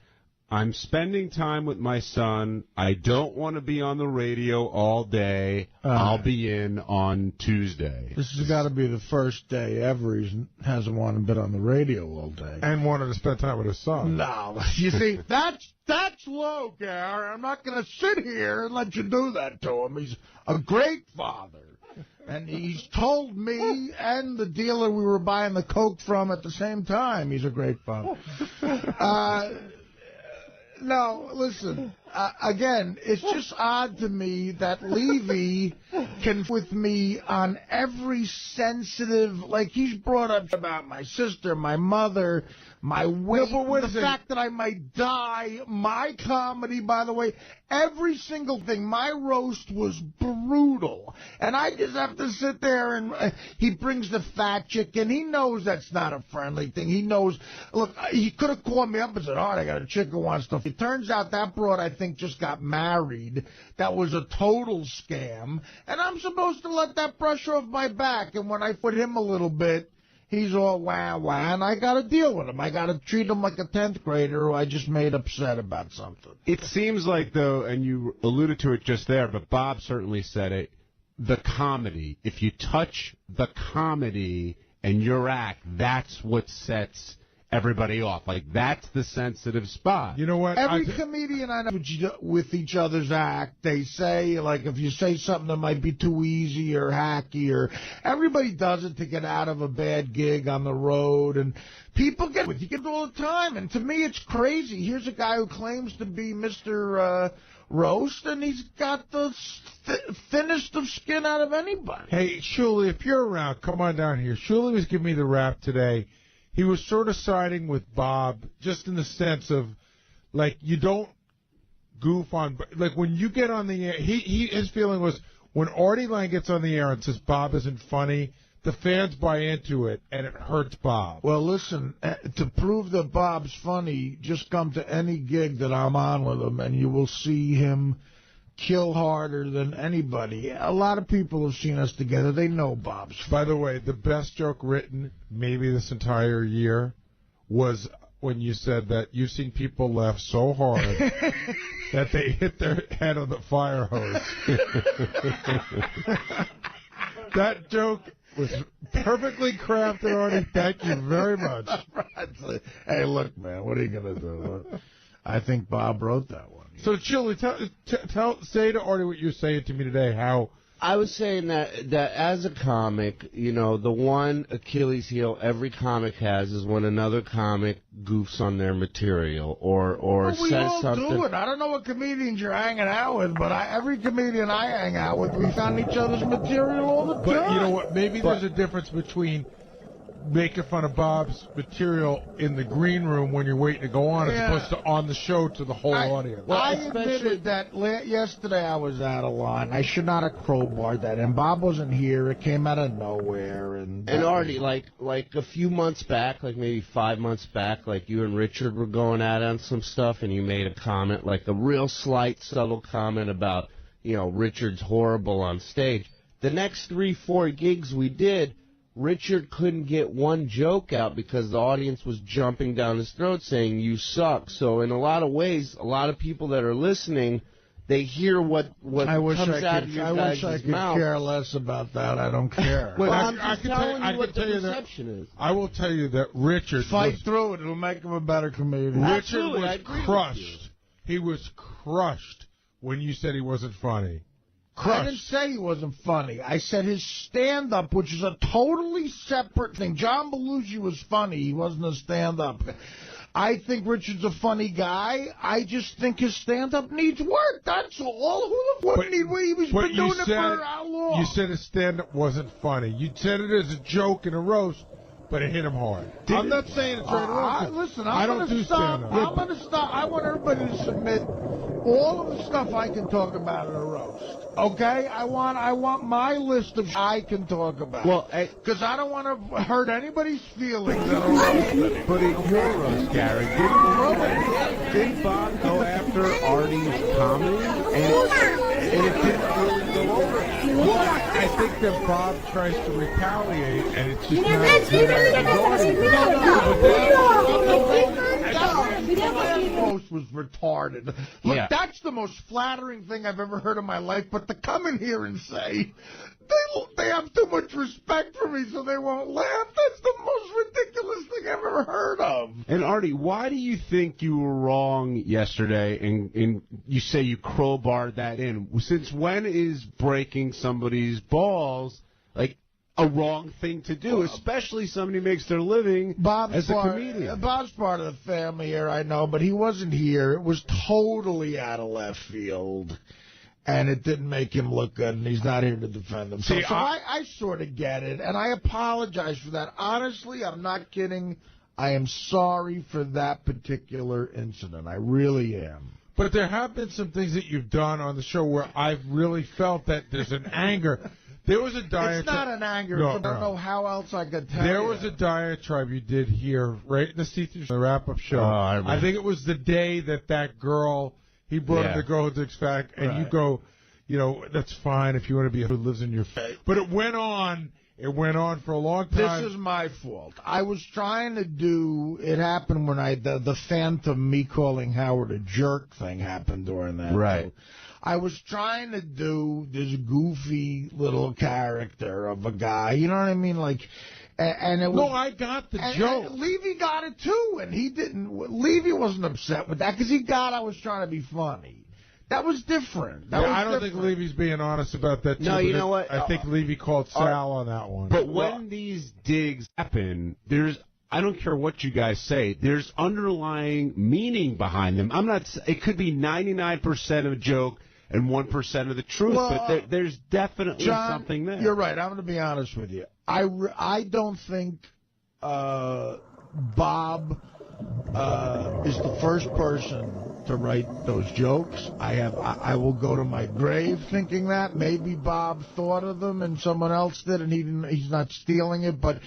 I'm spending time with my son. I don't want to be on the radio all day. I'll be in on Tuesday. This has got to be the first day ever he hasn't wanted to be on the radio all day. And wanted to spend time with his son. No. You see, that's low, Gary. I'm not going to sit here and let you do that to him. He's a great father. And he's told me and the dealer we were buying the Coke from at the same time he's a great father. No, listen, again, it's just odd to me that Levy can with me on every sensitive, like he's brought up about my sister, my mother, my weight, the fact that I might die, my comedy, by the way, every single thing. My roast was brutal. And I just have to sit there and he brings the fat chick in. He knows that's not a friendly thing. He knows, look, he could have called me up and said, all right, I got a chick who wants to. It turns out that broad, I think, just got married. That was a total scam. And I'm supposed to let that brush off my back. And when I put him a little bit, he's all wah, and I got to deal with him. I got to treat him like a 10th grader who I just made upset about something. It seems like, though, and you alluded to it just there, but Bob certainly said it, the comedy. If you touch the comedy and your act, that's what sets everybody off. Like, that's the sensitive spot. You know what? Every comedian I know with each other's act, they say, like, if you say something that might be too easy or hacky, or everybody does it to get out of a bad gig on the road, and people get it. You get it all the time, and to me it's crazy. Here's a guy who claims to be Mr. Roast, and he's got the thinnest of skin out of anybody. Hey, Shuli, if you're around, come on down here. Shuli was giving me the rap today. He was sort of siding with Bob, just in the sense of, like, you don't goof on, like, when you get on the air, his feeling was, when Artie Lange gets on the air and says Bob isn't funny, the fans buy into it, and it hurts Bob. Well, listen, to prove that Bob's funny, just come to any gig that I'm on with him, and you will see him kill harder than anybody. A lot of people have seen us together. They know Bob's funny. By the way, the best joke written maybe this entire year was when you said that you've seen people laugh so hard that they hit their head on the fire hose. That joke was perfectly crafted, Artie. Thank you very much. Hey, look, man, what are you going to do? I think Bob wrote that one. So, Shuli, say to Artie what you're saying to me today, how... I was saying that as a comic, you know, the one Achilles heel every comic has is when another comic goofs on their material or says something. We all do it. I don't know what comedians you're hanging out with, but every comedian I hang out with, we found each other's material all the time. But you know what? Maybe there's a difference between making fun of Bob's material in the green room when you're waiting to go on as opposed to on the show to the whole audience. Well, I admitted that yesterday I was out of line. I should not have crowbarred that, and Bob wasn't here. It came out of nowhere. And Artie, like a few months back, like maybe 5 months back, like you and Richard were going at it on some stuff, and you made a comment, like a real slight, subtle comment about, you know, Richard's horrible on stage. The next 3-4 gigs we did, Richard couldn't get one joke out because the audience was jumping down his throat saying, you suck. So in a lot of ways, a lot of people that are listening, they hear what comes out of your guys' mouth. I wish I could care less about that. I don't care. Well, I'm just telling you what the perception is. I will tell you that Richard... Fight through it. It'll make him a better comedian. Richard was crushed. He was crushed when you said he wasn't funny. I didn't say he wasn't funny. I said his stand-up, which is a totally separate thing. John Belushi was funny. He wasn't a stand-up. I think Richard's a funny guy. I just think his stand-up needs work. That's all. Who the fuck need work? He's been doing it for how long? You said his stand-up wasn't funny. You said it as a joke in a roast, but it hit him hard. I'm not saying it's right or wrong. Listen, I don't do stand-up. I'm going to stop. I want everybody to submit all of the stuff I can talk about in a roast. Okay, I want my list of I can talk about. Well, because I don't want to hurt anybody's feelings. But in your roast, Gary, didn't Bob go after Artie's comedy? And it didn't really go over. Well, I think that Bob tries to retaliate, and it's just not as good That roast was retarded. Look, that's the most flattering thing I've ever heard in my life, but to come in here and say they have too much respect for me so they won't laugh, that's the most ridiculous thing I've ever heard of. And Artie, why do you think you were wrong yesterday and you say you crowbarred that in? Since when is breaking somebody's balls like a wrong thing to do, especially somebody who makes their living as a comedian? Bob's part of the family here, I know, but he wasn't here. It was totally out of left field, and it didn't make him look good, and he's not here to defend himself. So I sort of get it, and I apologize for that. Honestly, I'm not kidding. I am sorry for that particular incident. I really am. But there have been some things that you've done on the show where I've really felt that there's an anger. There was a diatribe. It's not an anger. I don't know how else I could tell you. There was a diatribe you did here, right in the wrap-up show. I think it was the day that girl, he brought up the girl who looks fat, and you go, you know, that's fine if you want to be who lives in your face. But it went on. It went on for a long time. This is my fault. I was trying to do, it happened when the phantom me calling Howard a jerk thing happened during that. Right. I was trying to do this goofy little character of a guy, you know what I mean? Like, and it was... No, I got the joke. And Levy got it too, and he didn't... Levy wasn't upset with that, because he got I was trying to be funny. That was different. I don't think Levy's being honest about that, too. No, you know what? I think Levy called Sal on that one. But when these digs happen, I don't care what you guys say, there's underlying meaning behind them. It could be 99% of a joke and 1% of the truth, but there's definitely something there. You're right. I'm going to be honest with you. I don't think Bob is the first person to write those jokes. I will go to my grave thinking that. Maybe Bob thought of them and someone else did, and he's not stealing it, but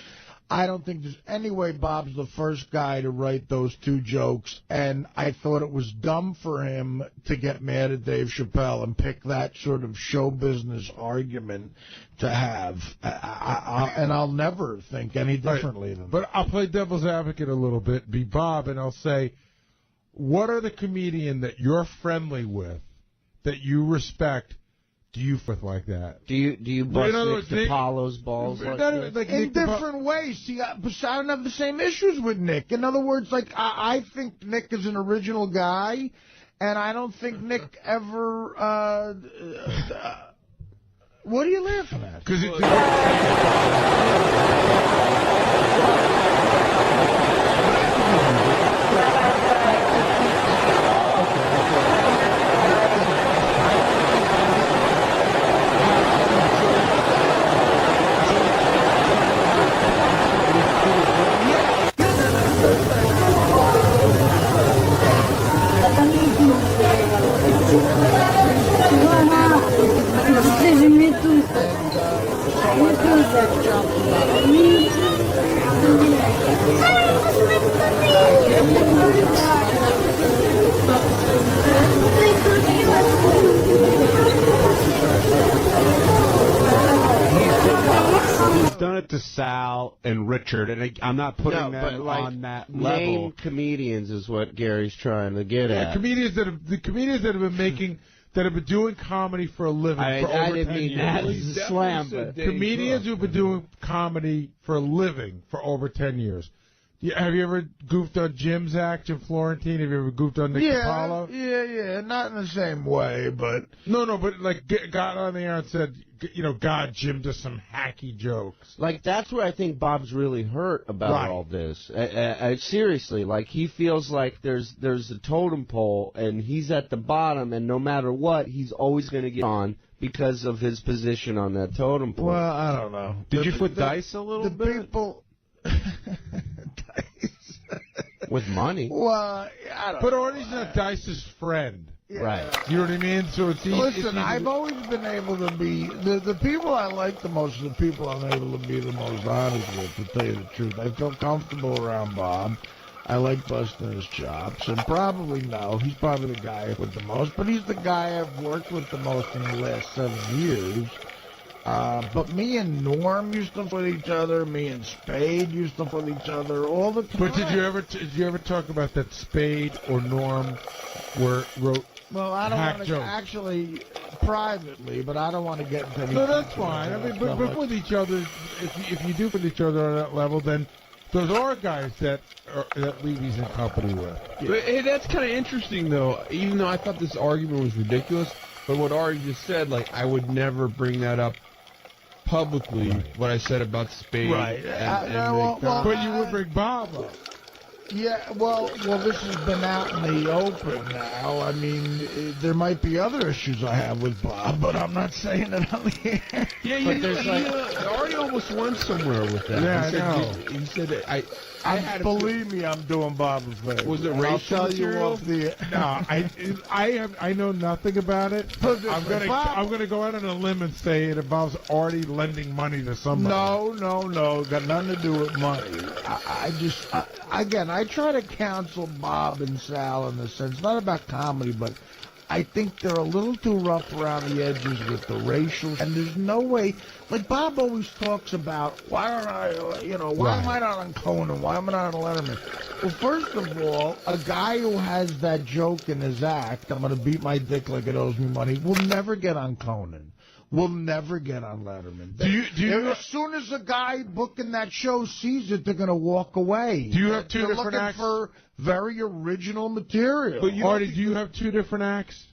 I don't think there's any way Bob's the first guy to write those two jokes, and I thought it was dumb for him to get mad at Dave Chappelle and pick that sort of show business argument to have, and I'll never think any differently than that. But I'll play devil's advocate a little bit, be Bob, and I'll say, what are the comedian that you're friendly with, that you respect, do you foot like that? Do you bust Nick DiPaolo's balls like that? Like in different ways. See, I don't have the same issues with Nick. In other words, like I think Nick is an original guy, and I don't think Nick ever. What are you laughing at? Because it's. He's done it to Sal and Richard, and I'm not putting them on that level. Name comedians is what Gary's trying to get at. Comedians that have been making. That have been doing comedy for a living for over 10 years. That was a slam, but comedians who've been doing comedy for a living for over 10 years. Have you ever goofed on Jim's act, Jim Florentine? Have you ever goofed on Nick DiPaolo? Yeah, not in the same way, but... No, but like got on the air and said, God, Jim does some hacky jokes. Like, that's where I think Bob's really hurt about all this. Seriously, like, he feels like there's a totem pole, and he's at the bottom, and no matter what, he's always going to get on because of his position on that totem pole. Well, I don't know. Did you put dice a little bit? The people... With money. Well, I don't know. But Artie's not Dice's friend. Yeah. Right. You know what I mean? So it's easy. Listen, I've always been able to be... The people I like the most are the people I'm able to be the most honest with, to tell you the truth. I feel comfortable around Bob. I like busting his chops. And probably he's probably the guy with the most, but he's the guy I've worked with the most in the last 7 years. But me and Norm used to with each other. Me and Spade used to with each other all the time. But did you ever talk about that Spade or Norm wrote? Well, I don't hack want to jokes? Actually privately, but I don't want to get into anything. No, that's fine. I mean, but with each other, if you do with each other on that level, then those are guys that Levy's in company with. Yeah. But, hey, that's kind of interesting, though. Even though I thought this argument was ridiculous, but what Artie just said, like, I would never bring that up publicly, what I said about Spade. Right. But you would bring Bob up. Yeah, well, this has been out in the open now. I mean, there might be other issues I have with Bob, but I'm not saying it on the air. Yeah, Artie almost went somewhere with that. Yeah, I know. He said, believe me, I'm doing Bob a favor. Was it racial racial I'll tell material? You No, I know nothing about it. I'm gonna go out on a limb and say it involves Artie lending money to somebody. No, got nothing to do with money. I try to counsel Bob and Sal in the sense, not about comedy, but I think they're a little too rough around the edges with the racial, and there's no way. Like Bob always talks about, why am I not on Conan? Why am I not on Letterman? Well, first of all, a guy who has that joke in his act, I'm going to beat my dick like it owes me money, will never get on Conan. Will never get on Letterman. As soon as a guy booking that show sees it, they're going to walk away. Do you have two different acts? For very original material. But Artie, do you have two different acts?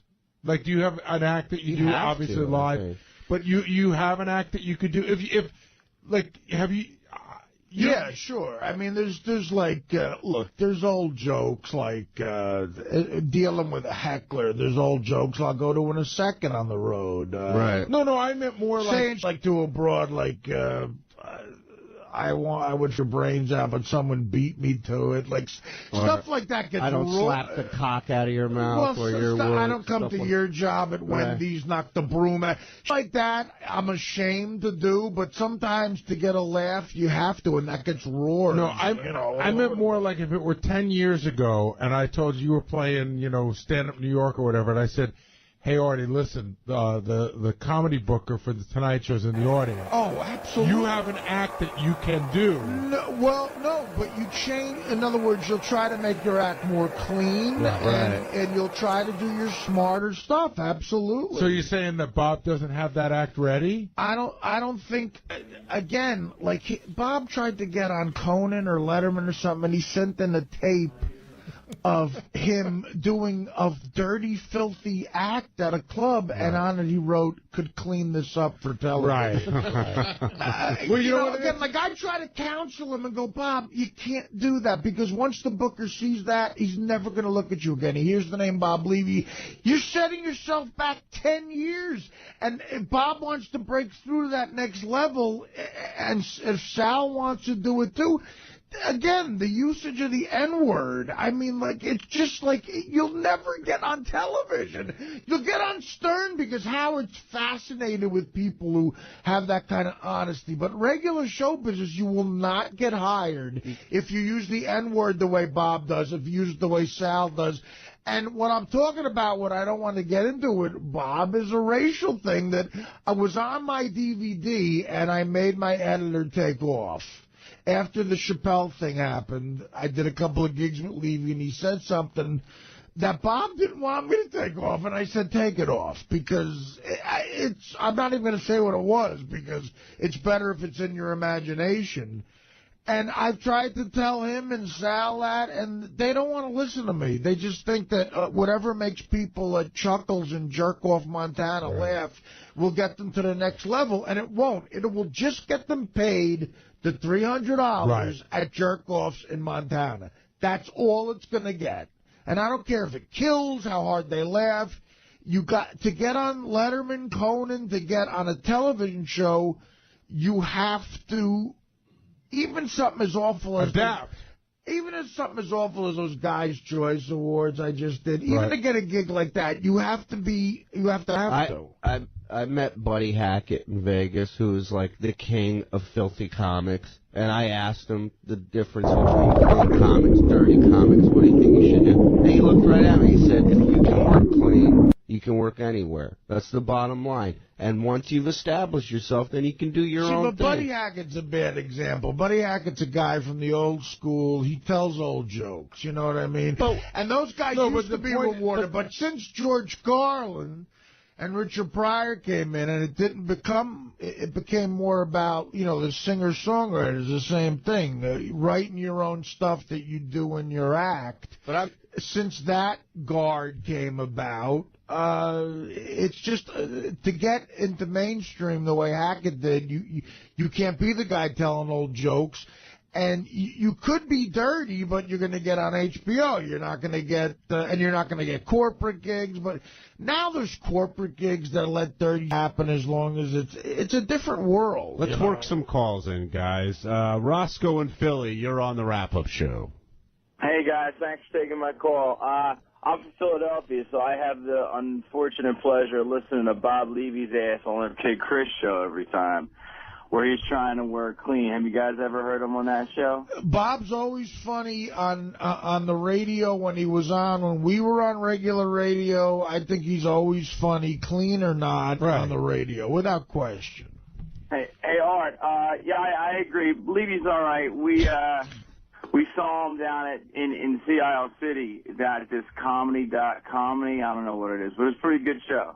Like, do you have an act that you do obviously live, but you have an act that you could do have you? Yeah, sure. I mean, there's like, look, there's old jokes like dealing with a heckler. There's old jokes I'll go to in a second on the road. Right. No, I meant more like to a broad, like, I would your brains out, but someone beat me to it. Like, stuff like that gets I don't slap the cock out of your mouth or your words. I don't come to your job at Wendy's, knock the broom out. Like that, I'm ashamed to do, but sometimes to get a laugh, you have to, and that gets roared. No, I meant more like if it were 10 years ago, and I told you were playing, stand-up New York or whatever, and I said, hey, Artie, listen, the comedy booker for the Tonight Show's in the audience. Oh, absolutely. You have an act that you can do. No, but you change. In other words, you'll try to make your act more clean, and you'll try to do your smarter stuff. Absolutely. So you're saying that Bob doesn't have that act ready? I don't think. Again, like Bob tried to get on Conan or Letterman or something, and he sent in a tape of him doing a dirty, filthy act at a club, and on it he wrote, "Could clean this up for television." Right. Well, you know, again, like I try to counsel him and go, Bob, you can't do that, because once the booker sees that, he's never going to look at you again. He hears the name Bob Levy. You're setting yourself back 10 years, and if Bob wants to break through to that next level, and if Sal wants to do it too. Again, the usage of the N-word, I mean, like, it's just like, you'll never get on television. You'll get on Stern because Howard's fascinated with people who have that kind of honesty. But regular show business, you will not get hired if you use the N-word the way Bob does, if you use it the way Sal does. And what I'm talking about, what I don't want to get into it, Bob, is a racial thing that was on my DVD, and I made my editor take off. After the Chappelle thing happened, I did a couple of gigs with Levy, and he said something that Bob didn't want me to take off, and I said, take it off, because I'm not even going to say what it was, because it's better if it's in your imagination. And I've tried to tell him and Sal that, and they don't want to listen to me. They just think that whatever makes people at Chuckles and Jerk Off Montana laugh will get them to the next level, and it won't. It will just get them paid the $300 at Jerk Offs in Montana. That's all it's going to get. And I don't care if it kills, how hard they laugh. You got to get on Letterman, Conan, to get on a television show, you have to, even something as awful as adapt. Even if something as awful as those Guys' Choice Awards I just did, even to get a gig like that, you have to have. I met Buddy Hackett in Vegas, who is like the king of filthy comics, and I asked him the difference between clean comics, dirty comics, what do you think you should do? And he looked right at me, he said, if you can work clean, you can work anywhere. That's the bottom line. And once you've established yourself, then you can do your own thing. But Buddy Hackett's a bad example. Buddy Hackett's a guy from the old school. He tells old jokes, you know what I mean? And those guys used to be rewarded. But since George Carlin and Richard Pryor came in, and it became more about, you know, the singer-songwriters, the same thing, writing your own stuff that you do in your act. Since that guard came about, it's just to get into mainstream the way Hackett did, you can't be the guy telling old jokes. And you could be dirty, but you're going to get on HBO. You're not going to get, and you're not going to get corporate gigs. But now there's corporate gigs that let dirty happen as long as it's a different world. Let's work some calls in, guys. Roscoe in Philly, you're on the wrap-up show. Hey, guys, thanks for taking my call. I'm from Philadelphia, so I have the unfortunate pleasure of listening to Bob Levy's ass on the Pt.1 show every time, where he's trying to work clean. Have you guys ever heard him on that show? Bob's always funny on the radio when he was on. When we were on regular radio, I think he's always funny, clean or not, on the radio, without question. Hey, Art, yeah, I agree. Levy's all right. We saw him down in CIL City, at this comedy. I don't know what it is, but it's a pretty good show.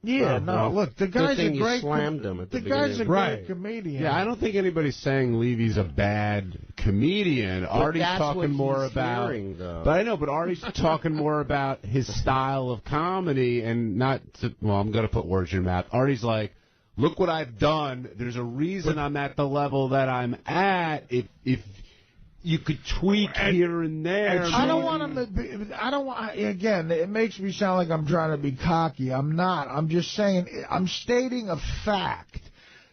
Yeah, look, the guy's a great slammed him at the guy's a great comedian. Yeah, I don't think anybody's saying Levy's a bad comedian. Artie's talking more about, but I know, but Artie's talking more about his style of comedy and not. I'm going to put words in your mouth. Artie's like, look what I've done. There's a reason I'm at the level that I'm at. If you could tweak here and there. I don't want him to be, again, it makes me sound like I'm trying to be cocky. I'm not. I'm just saying, I'm stating a fact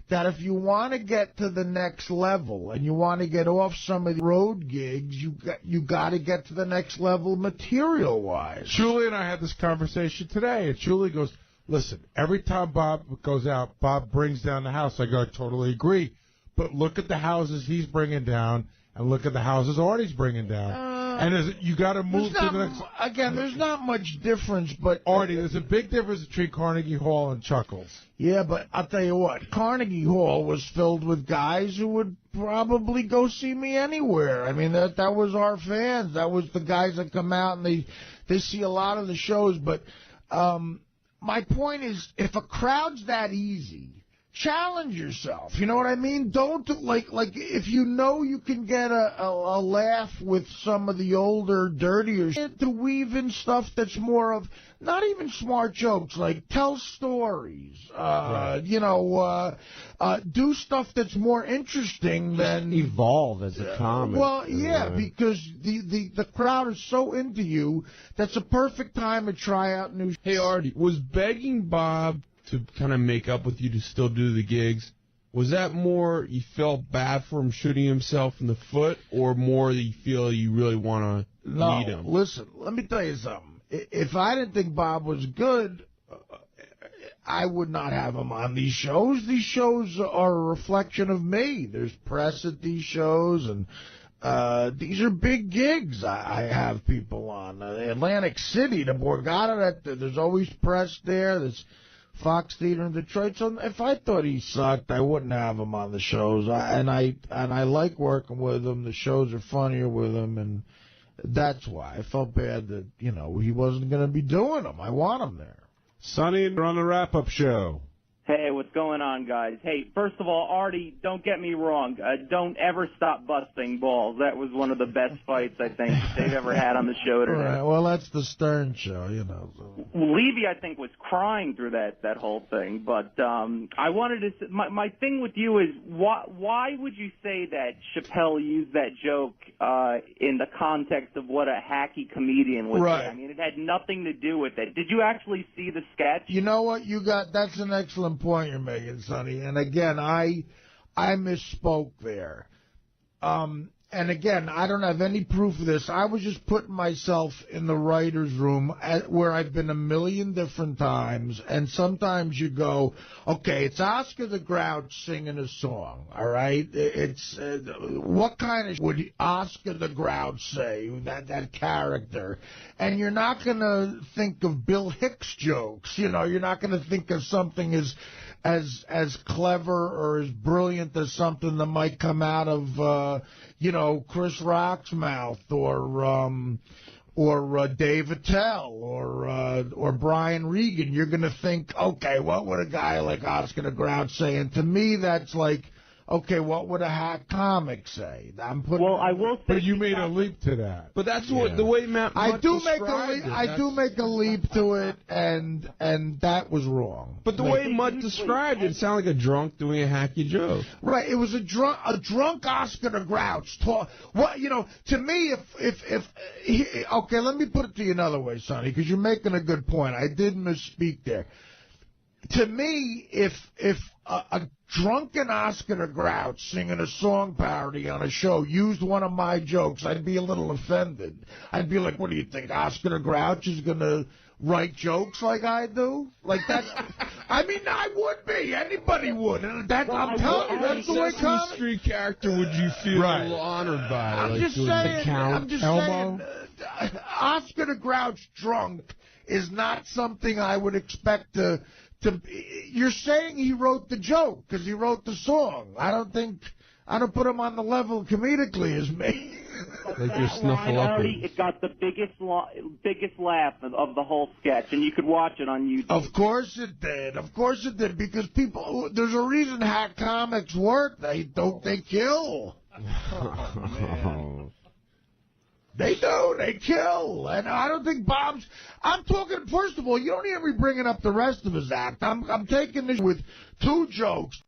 that if you want to get to the next level and you want to get off some of the road gigs, you got to get to the next level material-wise. Shuli and I had this conversation today, and Shuli goes, listen, every time Bob goes out, Bob brings down the house. I go, I totally agree. But look at the houses he's bringing down, and look at the houses Artie's bringing down. And you got to move to the next. Again, there's not much difference, but Artie, there's a big difference between Carnegie Hall and Chuckles. Yeah, but I'll tell you what, Carnegie Hall was filled with guys who would probably go see me anywhere. I mean, that was our fans. That was the guys that come out and they see a lot of the shows. But my point is, if a crowd's that easy, challenge yourself. You know what I mean? Don't, like if you know you can get a laugh with some of the older, dirtier shit, to weave in stuff that's more of, not even smart jokes, like tell stories, you know, do stuff that's more interesting than... Evolve as a comic. Well, yeah, because the crowd is so into you, that's a perfect time to try out new... Hey, Artie, was begging Bob to kind of make up with you to still do the gigs, was that more you felt bad for him shooting himself in the foot, or more that you feel you really want to meet him? Listen, let me tell you something. If I didn't think Bob was good, I would not have him on these shows. These shows are a reflection of me. There's press at these shows, and these are big gigs. I have people on. Atlantic City, the Borgata, there's always press there. There's Fox Theater in Detroit. So if I thought he sucked, I wouldn't have him on the shows. And I like working with him. The shows are funnier with him, and that's why I felt bad that, you know, he wasn't going to be doing them. I want him there. Sonny, you're on the wrap-up show. Hey, what's going on, guys? Hey, first of all, Artie, don't get me wrong. Don't ever stop busting balls. That was one of the best fights, I think, they've ever had on the show today. Right. Well, that's the Stern show, you know. So. Levy, I think, was crying through that whole thing. But I wanted to say, my thing with you is, why would you say that Chappelle used that joke in the context of what a hacky comedian would say? I mean, it had nothing to do with it. Did you actually see the sketch? You know what? That's an excellent point you're making, Sonny. And again, I misspoke there. And again, I don't have any proof of this. I was just putting myself in the writer's room where I've been a million different times, and sometimes you go, okay, it's Oscar the Grouch singing a song, all right? It's what kind of would Oscar the Grouch say, that character? And you're not going to think of Bill Hicks jokes. You know, you're not going to think of something as clever or as brilliant as something that might come out of, you know, Chris Rock's mouth, or Dave Chappelle, or Brian Regan. You're going to think, okay, what would a guy like Oscar the Grouch say? And to me, that's like, okay, what would a hack comic say? I will say. But you made a leap to that. But that's what the way Matt I do make a leap to it, and that was wrong. But the way Mutt described it sounded like a drunk doing a hacky joke. Right, it was a drunk Oscar the Grouch. What, you know, to me, okay, let me put it to you another way, Sonny, because you're making a good point. I did misspeak there. To me, if a drunken Oscar the Grouch singing a song parody on a show used one of my jokes, I'd be a little offended. I'd be like, what do you think, Oscar the Grouch is going to write jokes like I do? Like that? I mean, I would be. Anybody would. And I'm telling you, that's the way comedy. Street character would you feel a little honored by? I'm just saying, Oscar the Grouch drunk is not something I would expect to... You're saying he wrote the joke because he wrote the song. I don't put him on the level comedically as me. Like your Snuffleupagus. It got the biggest laugh of the whole sketch, and you could watch it on YouTube. Of course it did. Of course it did, because there's a reason hack comics work. They kill. Oh, man. They do. They kill. And I don't think Bob's... I'm talking, first of all, you don't hear me bringing up the rest of his act. I'm taking this with two jokes.